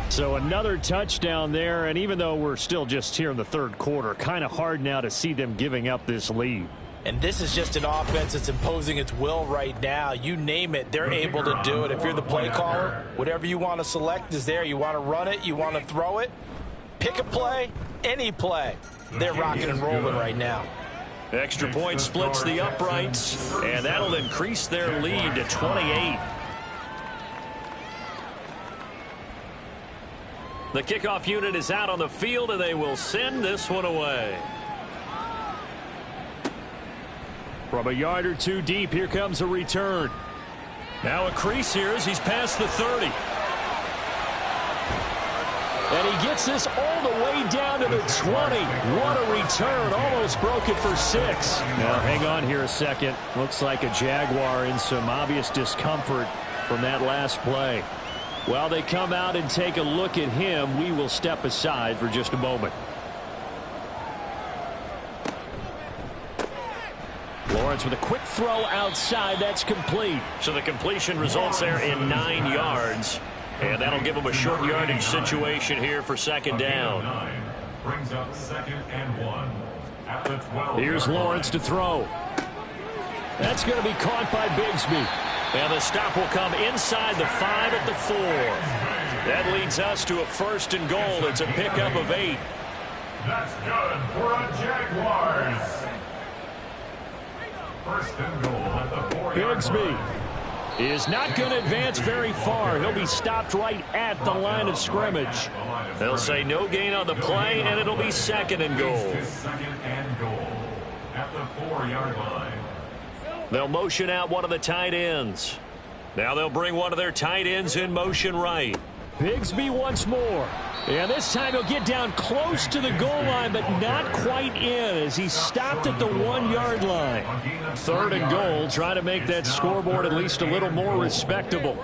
So another touchdown there, and even though we're still just here in the 3rd quarter, kind of hard now to see them giving up this lead. And this is just an offense that's imposing its will right now. You name it, they're able to do it. If you're the play caller, whatever you want to select is there. You want to run it, you want to throw it. Pick a play, any play. They're rocking and rolling right now. Extra point splits the uprights, and that'll increase their lead to 28. The kickoff unit is out on the field, and they will send this one away. From a yard or two deep, here comes a return. Now a crease here as he's past the 30. And he gets this all the way down to the 20. What a return. Almost broke it for 6. Now, hang on here a second. Looks like a Jaguar in some obvious discomfort from that last play. While they come out and take a look at him, we will step aside for just a moment. Lawrence with a quick throw outside. That's complete. So the completion results there in 9 yards. And that'll give them a short yardage situation here for 2nd down. Brings up 2nd and 1 at the 12. Here's Lawrence to throw. That's going to be caught by Bigsby. And the stop will come inside the 5 at the 4. That leads us to a 1st and goal. It's a pickup of 8. That's good for a Jaguars. 1st and goal at the 4-yard Bigsby line. is not going to advance very far. He'll be stopped right at the line of scrimmage. They'll say no gain on the play, and it'll be 2nd and goal. 2nd and goal at the 4-yard line. They'll motion out one of the tight ends. Now they'll bring one of their tight ends in motion right. Bigsby once more. And this time he'll get down close to the goal line, but not quite in as he's stopped at the 1-yard line. 3rd and goal, trying to make that scoreboard at least a little more respectable.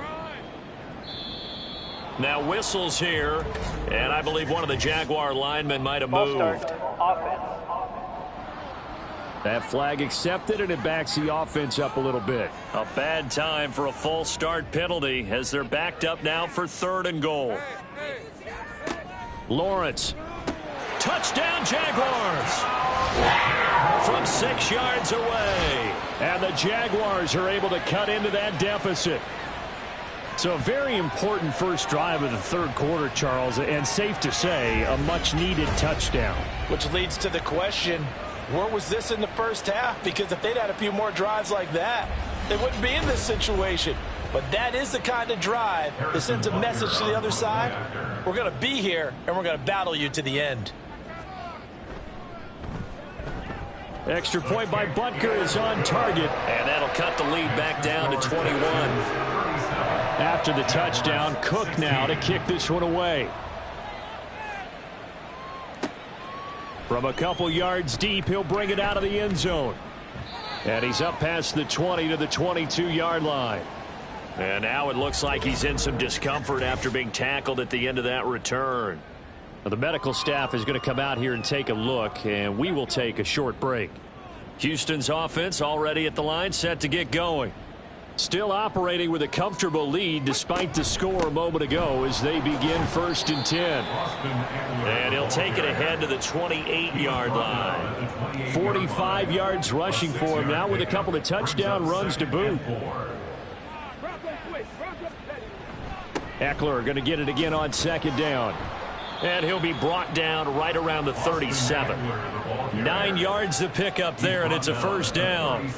Now whistles here, and I believe one of the Jaguar linemen might have moved. That flag accepted, and it backs the offense up a little bit. A bad time for a false start penalty as they're backed up now for 3rd and goal. Lawrence. Touchdown, Jaguars! From 6 yards away. And the Jaguars are able to cut into that deficit. So a very important first drive of the 3rd quarter, Charles, and safe to say, a much-needed touchdown. Which leads to the question, where was this in the first half? Because if they'd had a few more drives like that, they wouldn't be in this situation. But that is the kind of drive that sends a message to the other side. We're going to be here, and we're going to battle you to the end. Extra point by Butker is on target. And that'll cut the lead back down to 21. After the touchdown, Cook now to kick this one away. From a couple yards deep, he'll bring it out of the end zone. And he's up past the 20 to the 22-yard line. And now it looks like he's in some discomfort after being tackled at the end of that return. Now, the medical staff is going to come out here and take a look, and we will take a short break. Houston's offense already at the line, set to get going. Still operating with a comfortable lead despite the score a moment ago as they begin 1st and 10. And he'll take it ahead to the 28-yard line. 45 yards rushing for him now with a couple of touchdown runs to boot. Eckler going to get it again on second down. And he'll be brought down right around the 37. 9 yards to pick up there, and it's a first down.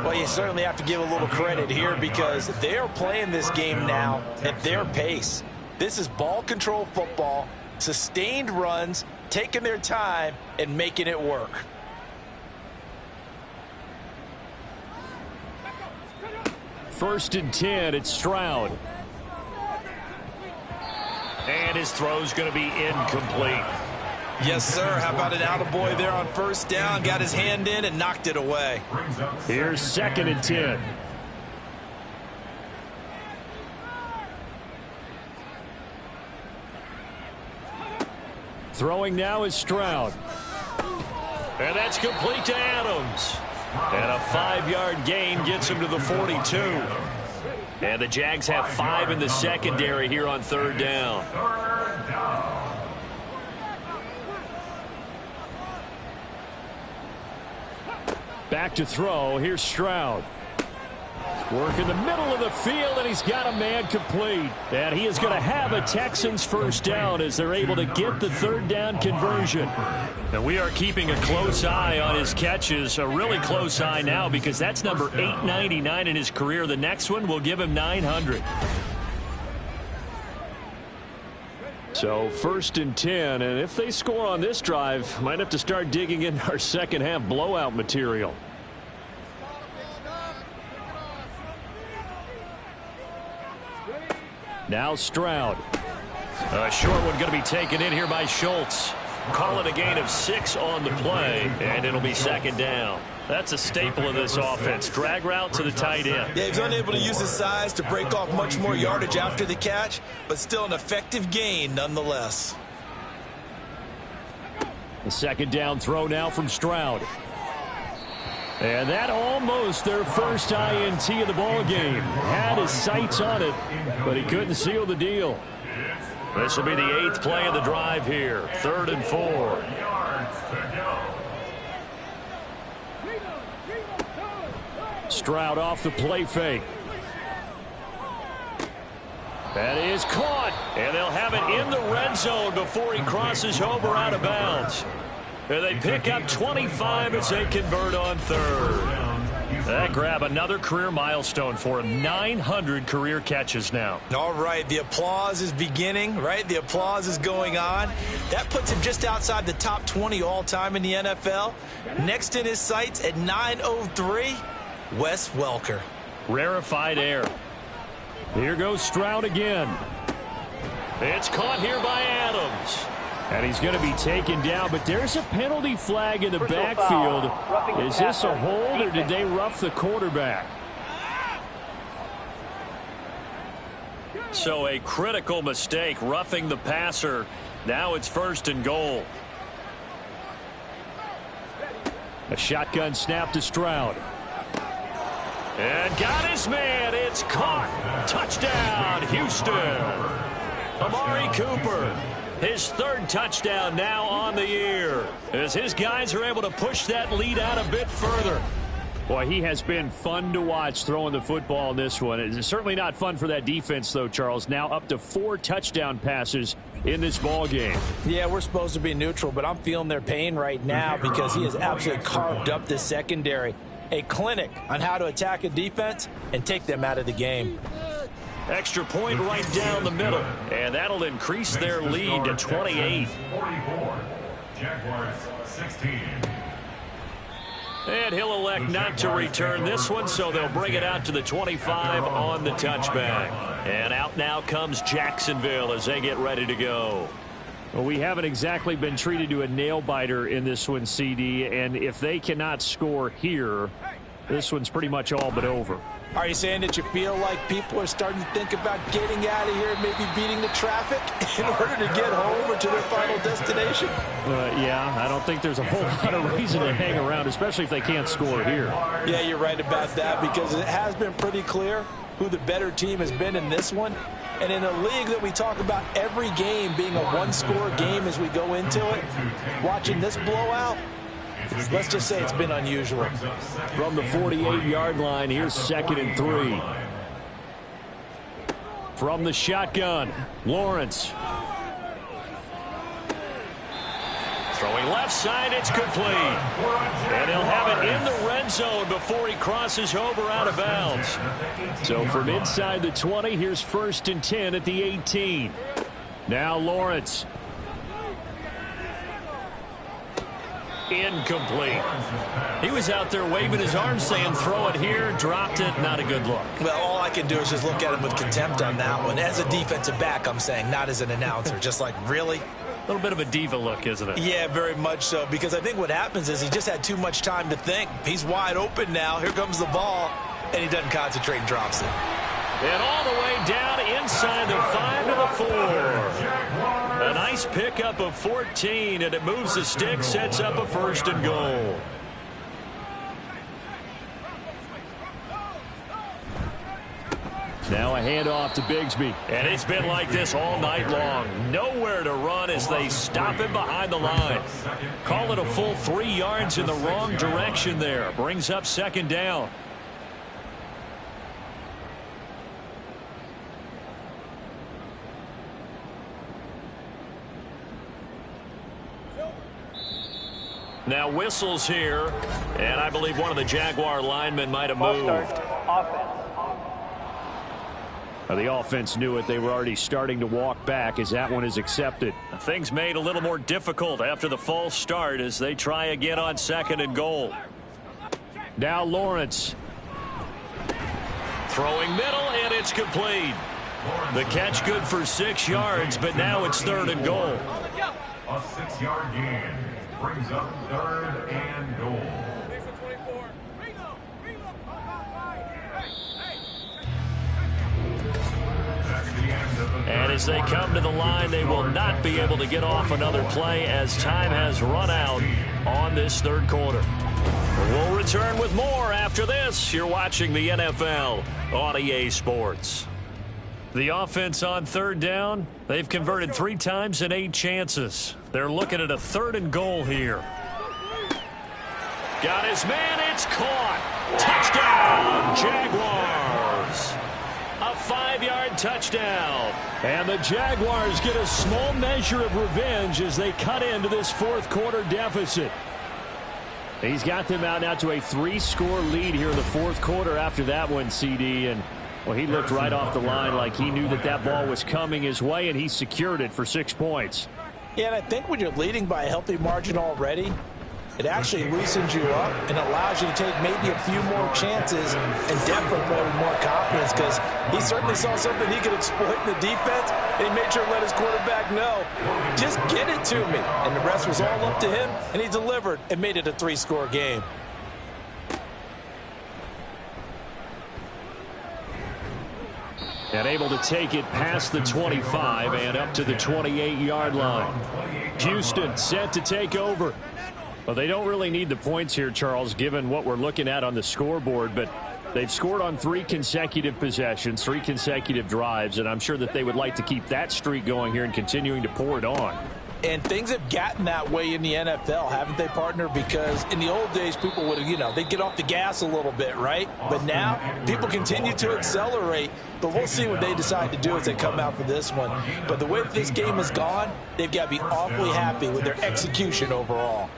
Well, you certainly have to give a little credit here because they are playing this game now at their pace. This is ball control football, sustained runs, taking their time, and making it work. First and 10, it's Stroud. And his throw's going to be incomplete. Yes, sir. How about an attaboy there on first down? Got his hand in and knocked it away. Here's second and 10. Throwing now is Stroud. And that's complete to Adams. And a 5-yard gain gets him to the 42. And the Jags have 5 in the secondary here on third down. Back to throw. Here's Stroud. Work in the middle of the field, and he's got a man complete. And he is going to have a Texans first down as they're able to get the third down conversion. And we are keeping a close eye on his catches, a really close eye now because that's number 899 in his career. The next one will give him 900. So first and 10, and if they score on this drive, might have to start digging in our second half blowout material. Now Stroud. A short one going to be taken in here by Schultz. Call it a gain of 6 on the play, and it'll be second down. That's a staple of this offense. Drag route to the tight end. Yeah, he's unable to use his size to break off much more yardage after the catch, but still an effective gain nonetheless. The second down throw now from Stroud. And that almost their first INT of the ball game. Had his sights on it, but he couldn't seal the deal. This will be the 8th play of the drive here. 3rd and 4. Stroud off the play fake. That is caught, and they'll have it in the red zone before he crosses over out of bounds. And they pick up 25 as they convert on 3rd. That grab another career milestone for him. 900 career catches now. All right, the applause is beginning, right? The applause is going on. That puts him just outside the top 20 all-time in the NFL. Next in his sights at 903, Wes Welker. Rarefied air. Here goes Stroud again. It's caught here by Adams. And he's going to be taken down, but there's a penalty flag in the backfield. Is this a hold, or did they rough the quarterback? So a critical mistake, roughing the passer. Now it's 1st and goal. A shotgun snap to Stroud. And got his man. It's caught. Touchdown, Houston. Amari Cooper. His 3rd touchdown now on the year as his guys are able to push that lead out a bit further. Boy, he has been fun to watch throwing the football in this one. It's certainly not fun for that defense, though, Charles. Now up to 4 touchdown passes in this ball game. Yeah, we're supposed to be neutral, but I'm feeling their pain right now because he has absolutely carved up the secondary. A clinic on how to attack a defense and take them out of the game. Extra point right down the middle, and that'll increase their lead to 28. 44. Jaguars 16. And he'll elect not to return this one, so they'll bring it out to the 25 on the touchback. And out now comes Jacksonville as they get ready to go. Well, we haven't exactly been treated to a nail-biter in this one, CD, and if they cannot score here, this one's pretty much all but over. Are you saying that you feel like people are starting to think about getting out of here and maybe beating the traffic in order to get home or to their final destination? Yeah, I don't think there's a whole lot of reason to hang around, especially if they can't score here. Yeah, you're right about that because it has been pretty clear who the better team has been in this one. And in a league that we talk about every game being a one-score game as we go into it, watching this blowout, let's just say it's been unusual. From the 48-yard line, here's 2nd and 3. From the shotgun, Lawrence. Throwing left side, it's complete. And he'll have it in the red zone before he crosses over out of bounds. So from inside the 20, here's 1st and 10 at the 18. Now Lawrence. Incomplete. He was out there waving his arms saying throw it here, dropped it, not a good look. Well, all I can do is just look at him with contempt on that one. As a defensive back, I'm saying, not as an announcer. Just like, really? A little bit of a diva look, isn't it? Yeah, very much so, because I think what happens is he just had too much time to think. He's wide open now. Here comes the ball, and he doesn't concentrate and drops it. And all the way down inside the 5 to the 4. A nice pickup of 14, and it moves the stick, sets up a 1st and goal. Now a handoff to Bigsby. And it's been like this all night long. Nowhere to run as they stop him behind the line. Call it a full 3 yards in the wrong direction there. Brings up 2nd down. Now whistles here, and I believe one of the Jaguar linemen might have moved. The offense knew it. They were already starting to walk back as that one is accepted. Things made a little more difficult after the false start as they try again on 2nd and goal. Now Lawrence. Throwing middle, and it's complete. The catch good for 6 yards, but now it's 3rd and goal. A 6-yard gain brings up 3rd and goal. And as they come to the line, they will not be able to get off another play as time has run out on this 3rd quarter. We'll return with more after this. You're watching the NFL on EA Sports. The offense on 3rd down, they've converted 3 times in 8 chances. They're looking at a 3rd and goal here. Got his man, it's caught. Touchdown, Jaguars. A 5-yard touchdown. And the Jaguars get a small measure of revenge as they cut into this 4th quarter deficit. He's got them out now to a 3-score lead here in the 4th quarter after that one, CD. And, well, he looked right off the line like he knew that that ball was coming his way, and he secured it for 6 points. Yeah, and I think when you're leading by a healthy margin already, it actually loosens you up and allows you to take maybe a few more chances and definitely play with more confidence, because he certainly saw something he could exploit in the defense, and he made sure to let his quarterback know, just get it to me. And the rest was all up to him, and he delivered and made it a 3-score game. And able to take it past the 25 and up to the 28-yard line. Houston set to take over. Well, they don't really need the points here, Charles, given what we're looking at on the scoreboard, but they've scored on 3 consecutive possessions, 3 consecutive drives, and I'm sure that they would like to keep that streak going here and continuing to pour it on. And things have gotten that way in the NFL, haven't they, partner? Because in the old days, people would have, they'd get off the gas a little bit, right? But now, people continue to accelerate. But we'll see what they decide to do as they come out for this one. But the way that this game has gone, they've got to be awfully happy with their execution overall.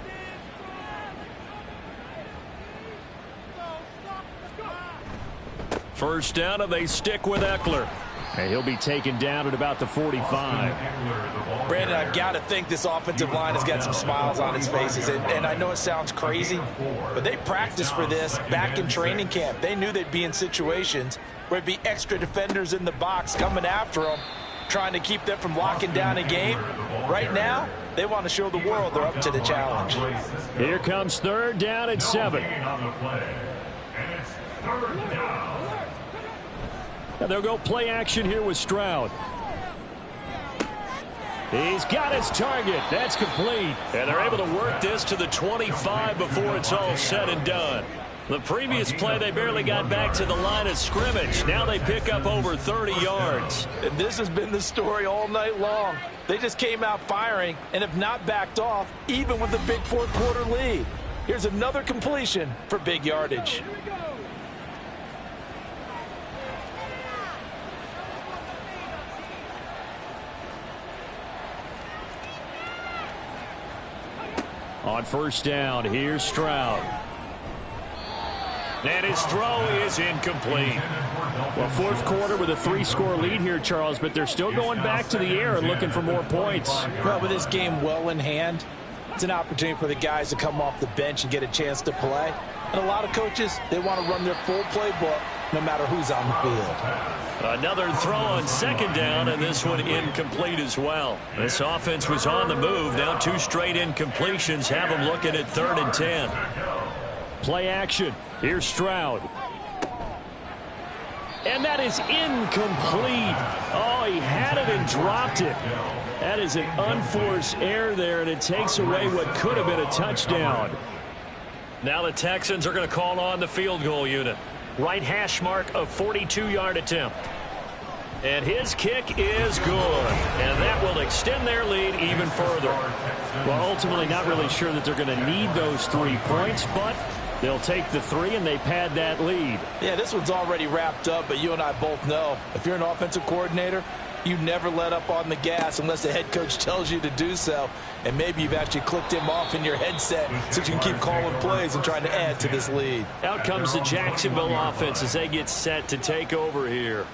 First down, and they stick with Eckler. And he'll be taken down at about the 45. Brandon, I've got to think this offensive line has got some smiles on its faces. And I know it sounds crazy, but they practiced for this back in training camp. They knew they'd be in situations where there'd be extra defenders in the box coming after them, trying to keep them from locking down a game. Right now, they want to show the world they're up to the challenge. Here comes 3rd down and 7. And they'll go play action here with Stroud. He's got his target. That's complete. And they're able to work this to the 25 before it's all said and done. The previous play, they barely got back to the line of scrimmage. Now they pick up over 30 yards. And this has been the story all night long. They just came out firing and have not backed off, even with the big 4th quarter lead. Here's another completion for big yardage. On first down, here's Stroud. And his throw is incomplete. Well, fourth quarter with a 3-score lead here, Charles, but they're still going back to the air and looking for more points. Well, with this game well in hand, it's an opportunity for the guys to come off the bench and get a chance to play. And a lot of coaches, they want to run their full playbook no matter who's on the field. Another throw on second down, and this one incomplete as well. This offense was on the move. Now 2 straight incompletions have them looking at 3rd and 10. Play action. Here's Stroud. And that is incomplete. Oh, he had it and dropped it. That is an unforced error there, and it takes away what could have been a touchdown. Now the Texans are going to call on the field goal unit. Right hash mark of 42-yard attempt. And his kick is good. And that will extend their lead even further. Well, ultimately not really sure that they're going to need those 3 points, but they'll take the 3 and they pad that lead. Yeah, this one's already wrapped up, but you and I both know if you're an offensive coordinator, you never let up on the gas unless the head coach tells you to do so. And maybe you've actually clicked him off in your headset so you can keep calling plays and trying to add to this lead. Out comes the Jacksonville offense as they get set to take over here.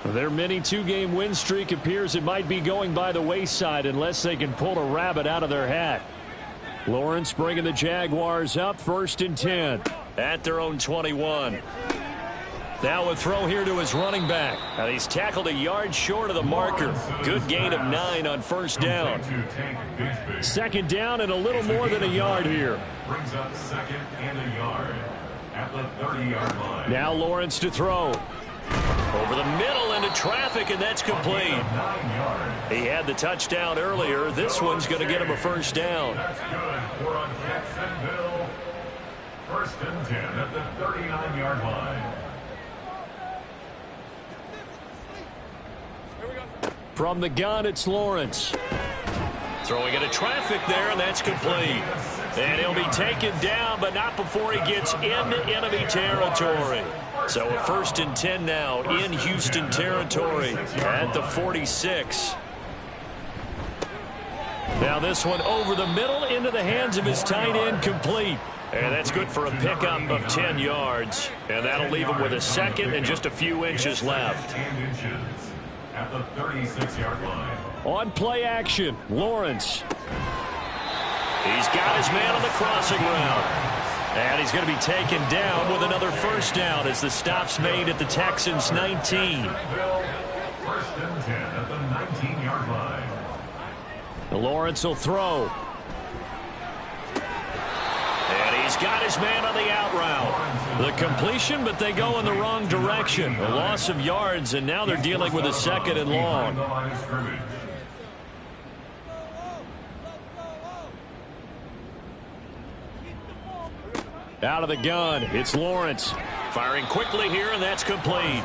Their mini 2-game win streak appears it might be going by the wayside unless they can pull a rabbit out of their hat. Lawrence bringing the Jaguars up, 1st and 10 at their own 21. Now a throw here to his running back. And he's tackled a yard short of the marker. Good gain of 9 on first down. Second down and a little more than a yard here. Brings up 2nd and a yard at the 30-yard line. Now Lawrence to throw. Over the middle into traffic, and that's complete. He had the touchdown earlier. This one's going to get him a first down. That's good for a Jacksonville. 1st and 10 at the 39-yard line. From the gun, it's Lawrence. Throwing into traffic there, and that's complete. And he'll be taken down, but not before he gets into enemy territory. So a 1st and 10 now in Houston territory at the 46. Now this one over the middle into the hands of his tight end, complete. And that's good for a pickup of 10 yards. And that'll leave him with a 2nd and just a few inches left. At the 36-yard line. On play action, Lawrence. He's got his man on the crossing route. And he's going to be taken down with another first down as the stop's made at the Texans' 19. 1st and 10 at the 19-yard line. Lawrence will throw. And he's got his man on the out route. The completion, but they go in the wrong direction. A loss of yards, and now they're dealing with a 2nd and long. Out of the gun, it's Lawrence. Firing quickly here, and that's complete.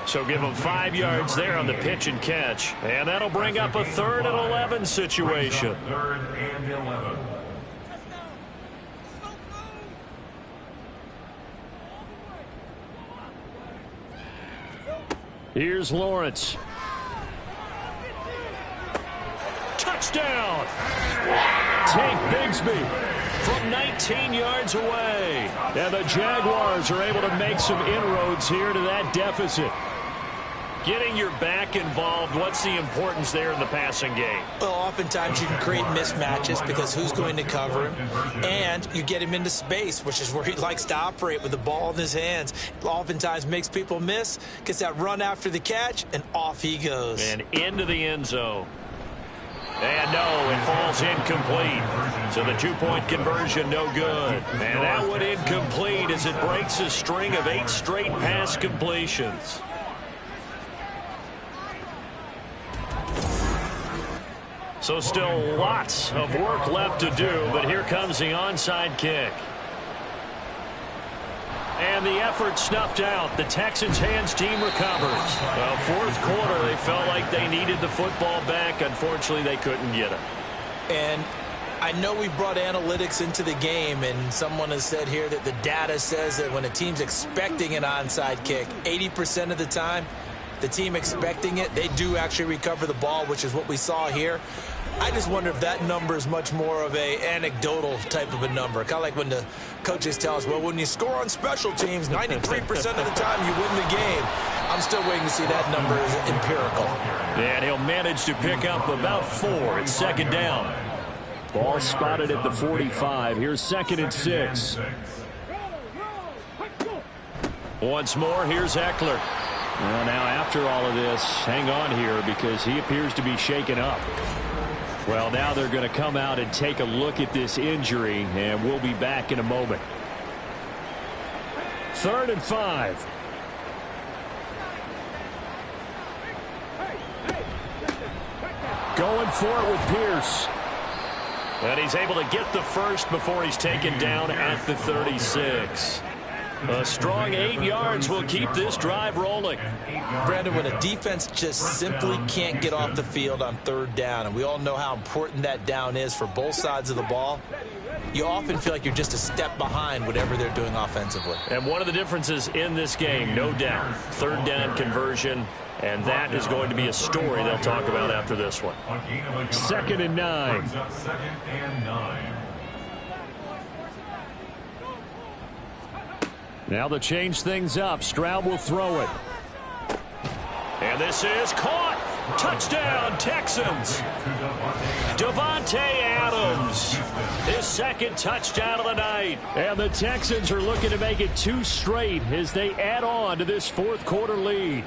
So give him 5 yards there on the pitch and catch. And that'll bring up a 3rd and 11 situation. 3rd and 11. Here's Lawrence. Touchdown! Tank Bigsby from 19 yards away. And the Jaguars are able to make some inroads here to that deficit. Getting your back involved, what's the importance there in the passing game? Well, oftentimes you can create mismatches because who's going to cover him, and you get him into space, which is where he likes to operate with the ball in his hands. Oftentimes makes people miss, gets that run after the catch, and off he goes. And into the end zone. And no, it falls incomplete. So the 2-point conversion no good. And that one incomplete as it breaks a string of 8 straight pass completions. So still lots of work left to do, but here comes the onside kick. And the effort snuffed out. The Texans' hands team recovers. Well, fourth quarter, they felt like they needed the football back. Unfortunately, they couldn't get it. And I know we brought analytics into the game, and someone has said here that the data says that when a team's expecting an onside kick, 80% of the time, the team expecting it, they do actually recover the ball, which is what we saw here. I just wonder if that number is much more of a anecdotal type of a number. Kind of like when the coaches tell us, well, when you score on special teams, 93% of the time you win the game. I'm still waiting to see that number is empirical. And he'll manage to pick up about 4. It's second down. Ball spotted at the 45. Here's 2nd and 6. Once more, here's Eckler. Well, now after all of this, hang on here because he appears to be shaken up. Well, now they're going to come out and take a look at this injury, and we'll be back in a moment. 3rd and 5. Going for it with Pierce. And he's able to get the first before he's taken down at the 36. A strong 8 yards will keep this drive rolling. Brandon, when a defense just simply can't get off the field on 3rd down, and we all know how important that down is for both sides of the ball, you often feel like you're just a step behind whatever they're doing offensively. And one of the differences in this game, no doubt, 3rd down conversion, and that is going to be a story they'll talk about after this one. 2nd and 9. Now they'll change things up. Stroud will throw it. And this is caught. Touchdown, Texans. Davante Adams. His 2nd touchdown of the night. And the Texans are looking to make it 2 straight as they add on to this 4th quarter lead.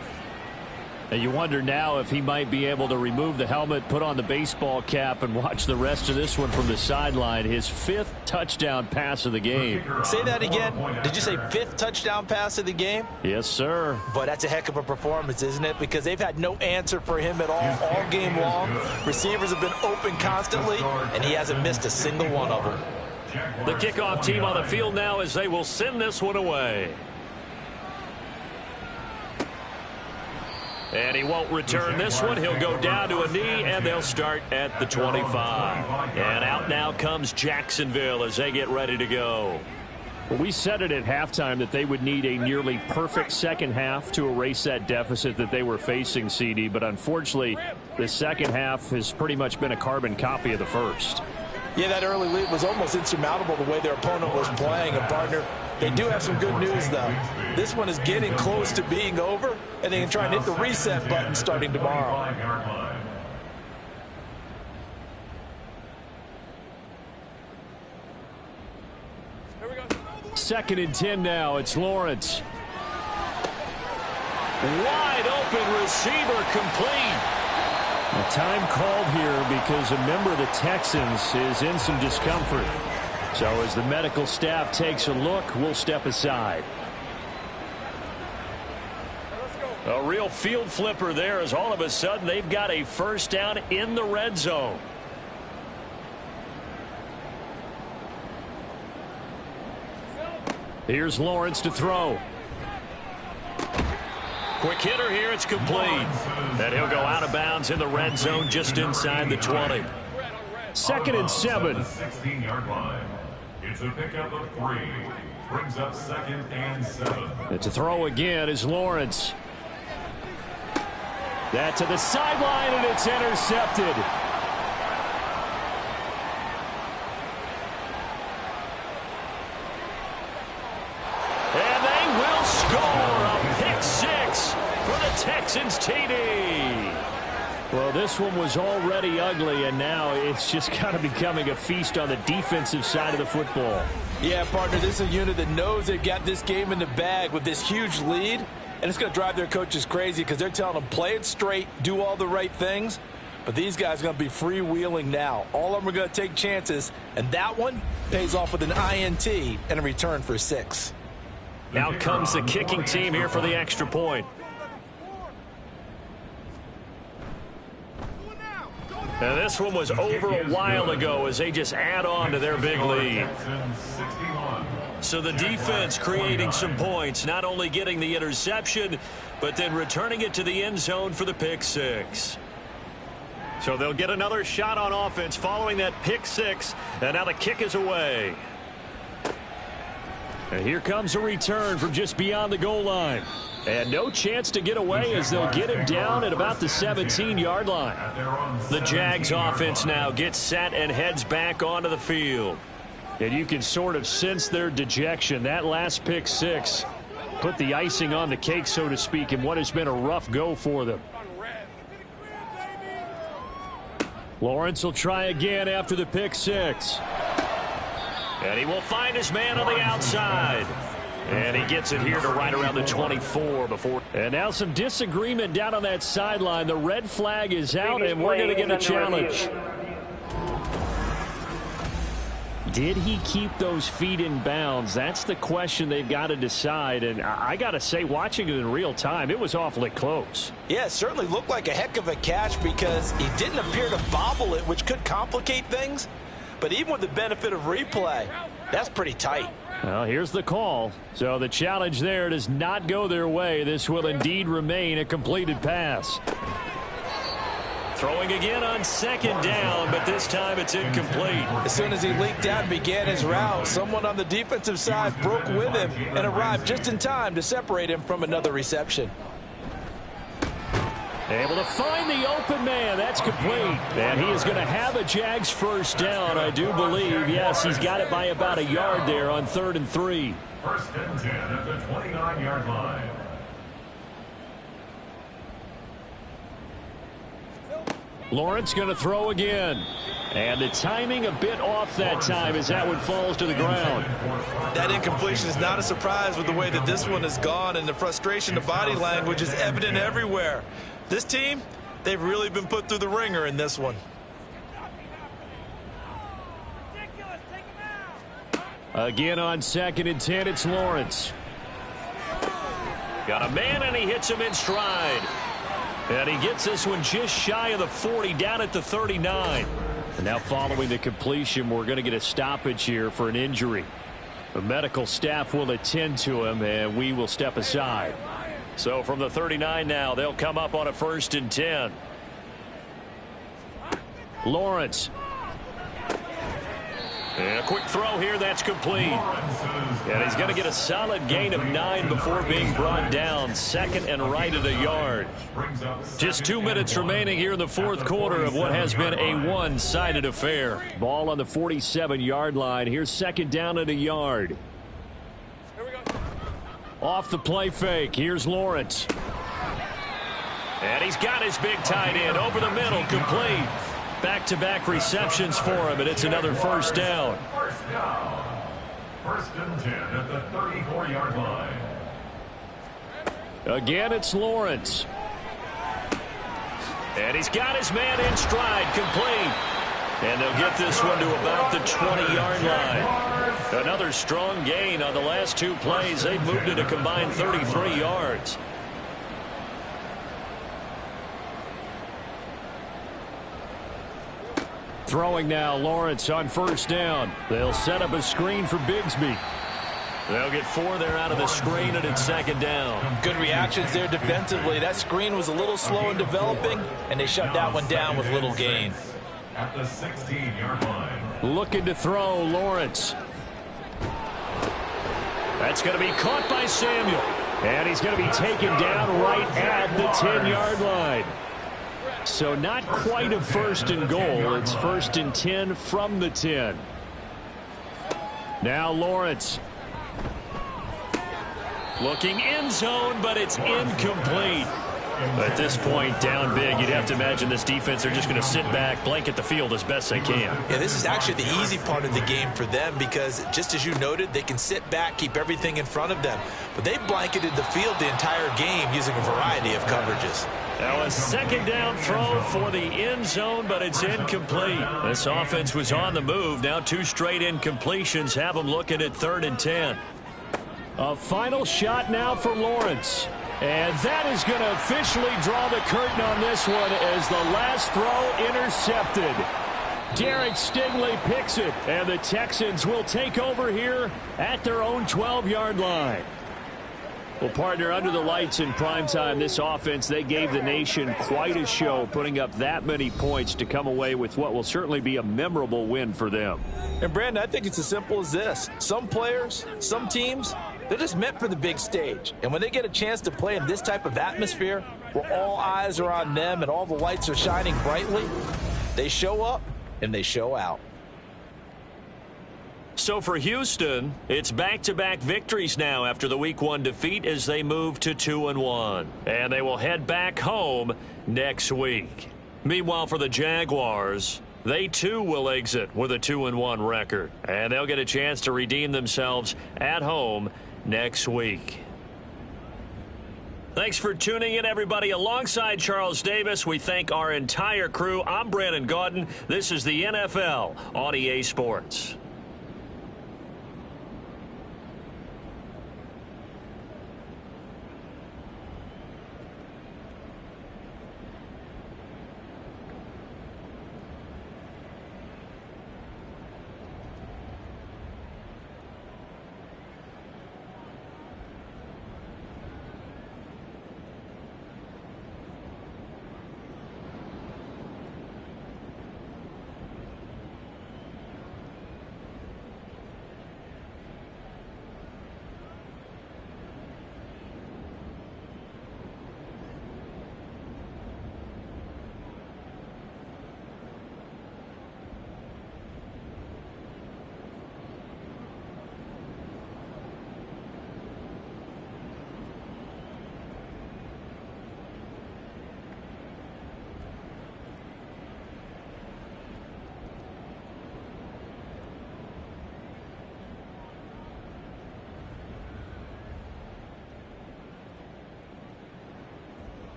And you wonder now if he might be able to remove the helmet, put on the baseball cap, and watch the rest of this one from the sideline. His 5th touchdown pass of the game. Say that again. Did you say 5th touchdown pass of the game? Yes, sir. But that's a heck of a performance, isn't it? Because they've had no answer for him at all game long. Receivers have been open constantly, and he hasn't missed a single one of them. The kickoff team on the field now as they will send this one away. And he won't return this one. He'll go down to a knee, and they'll start at the 25. And out now comes Jacksonville as they get ready to go. Well, we said it at halftime that they would need a nearly perfect second half to erase that deficit that they were facing, CD. But unfortunately, the second half has pretty much been a carbon copy of the first. Yeah, that early lead was almost insurmountable the way their opponent was playing. And, partner, they do have some good news, though. This one is getting close to being over, and they can try and hit the reset button starting tomorrow. 2nd and 10 now. It's Lawrence. Wide open receiver complete. A time called here because a member of the Texans is in some discomfort. So as the medical staff takes a look, we'll step aside. A real field flipper there as all of a sudden they've got a first down in the red zone. Here's Lawrence to throw. Quick hitter here, it's complete. And he'll go out of bounds in the red zone just inside the 20. 2nd and 7. 16-yard line. It's a pickup of 3. Brings up 2nd and 7. It's a throw again is Lawrence. That to the sideline, and it's intercepted. And they will score a pick 6 for the Texans TD. Well, this one was already ugly, and now it's just kind of becoming a feast on the defensive side of the football. Yeah, partner, this is a unit that knows they've got this game in the bag with this huge lead, and it's going to drive their coaches crazy because they're telling them play it straight, do all the right things. But these guys are going to be freewheeling now. All of them are going to take chances, and that one pays off with an INT and a return for 6. Out comes the kicking team here for the extra point. And this one was over a while ago as they just add on to their big lead. So the defense creating some points, not only getting the interception, but then returning it to the end zone for the pick 6. So they'll get another shot on offense following that pick 6, and now the kick is away. And here comes a return from just beyond the goal line. And no chance to get away as they'll get him down at about the 17-yard line. The Jags offense now gets set and heads back onto the field. And you can sort of sense their dejection. That last pick six put the icing on the cake, so to speak, in what has been a rough go for them. Lawrence will try again after the pick six. And he will find his man on the outside. And he gets it here to right around the 24 before. And now some disagreement down on that sideline. The red flag is out, and we're going to get a challenge. Did he keep those feet in bounds? That's the question they've got to decide. And I got to say, watching it in real time, it was awfully close. Yeah, it certainly looked like a heck of a catch because he didn't appear to bobble it, which could complicate things. But even with the benefit of replay, that's pretty tight. Well, here's the call. So the challenge there does not go their way. This will indeed remain a completed pass. Throwing again on second down, but this time it's incomplete. As soon as he leaked out and began his route, someone on the defensive side broke with him and arrived just in time to separate him from another reception. Able to find the open man. That's complete. And he is going to have a Jags first down, I do believe. Yes, he's got it by about a yard there on 3rd and 3. First and 10 at the 29-yard line. Lawrence going to throw again. And the timing a bit off that time as that one falls to the ground. That incompletion is not a surprise with the way that this one has gone, and the frustration, the body language is evident everywhere. This team, they've really been put through the ringer in this one. Again on 2nd and 10, it's Lawrence. Got a man, and he hits him in stride. And he gets this one just shy of the 40, down at the 39. And now following the completion, we're going to get a stoppage here for an injury. The medical staff will attend to him, and we will step aside. So from the 39 now, they'll come up on a 1st and 10. Lawrence. And a quick throw here, that's complete. And he's going to get a solid gain of 9 before being brought down. 2nd and right at a yard. Just 2 minutes remaining here in the 4th quarter of what has been a one-sided affair. Ball on the 47-yard line. Here's 2nd down at a yard. Off the play fake. Here's Lawrence. And he's got his big tight end over the middle, complete. Back-to-back receptions for him, and it's another first down. First down. 1st and 10 at the 34-yard line. Again, it's Lawrence. And he's got his man in stride, complete. And they'll get this one to about the 20-yard line. Another strong gain on the last 2 plays. They've moved it a combined 33 yards. Throwing now, Lawrence on 1st down. They'll set up a screen for Bigsby. They'll get 4 there out of the screen, and it's 2nd down. Good reactions there defensively. That screen was a little slow in developing, and they shut that one down with little gain. At the 16-yard line. Looking to throw, Lawrence. That's going to be caught by Samuel. And he's going to be taken down right at the 10-yard line. So not quite a 1st and goal. It's 1st and 10 from the 10. Now Lawrence. Looking end zone, but it's incomplete. At this point, down big, you'd have to imagine this defense are just going to sit back, blanket the field as best they can. Yeah, this is actually the easy part of the game for them because, just as you noted, they can sit back, keep everything in front of them. But they blanketed the field the entire game using a variety of coverages. Now a 2nd down throw for the end zone, but it's incomplete. This offense was on the move. Now 2 straight incompletions have them looking at 3rd and 10. A final shot now for Lawrence. And that is going to officially draw the curtain on this one as the last throw intercepted. Derek Stingley picks it, and the Texans will take over here at their own 12-yard line. Well, partner, under the lights in primetime, this offense, they gave the nation quite a show, putting up that many points to come away with what will certainly be a memorable win for them. And, Brandon, I think it's as simple as this. Some players, some teams, They're just meant for the big stage. And when they get a chance to play in this type of atmosphere, where all eyes are on them and all the lights are shining brightly, they show up and they show out. So for Houston, it's back-to-back victories now after the Week 1 defeat as they move to 2-1. And they will head back home next week. Meanwhile, for the Jaguars, they too will exit with a 2-1 record. And they'll get a chance to redeem themselves at home next week. Thanks for tuning in, everybody. Alongside Charles Davis, we thank our entire crew. I'm Brandon Gaudin. This is the NFL on EA Sports.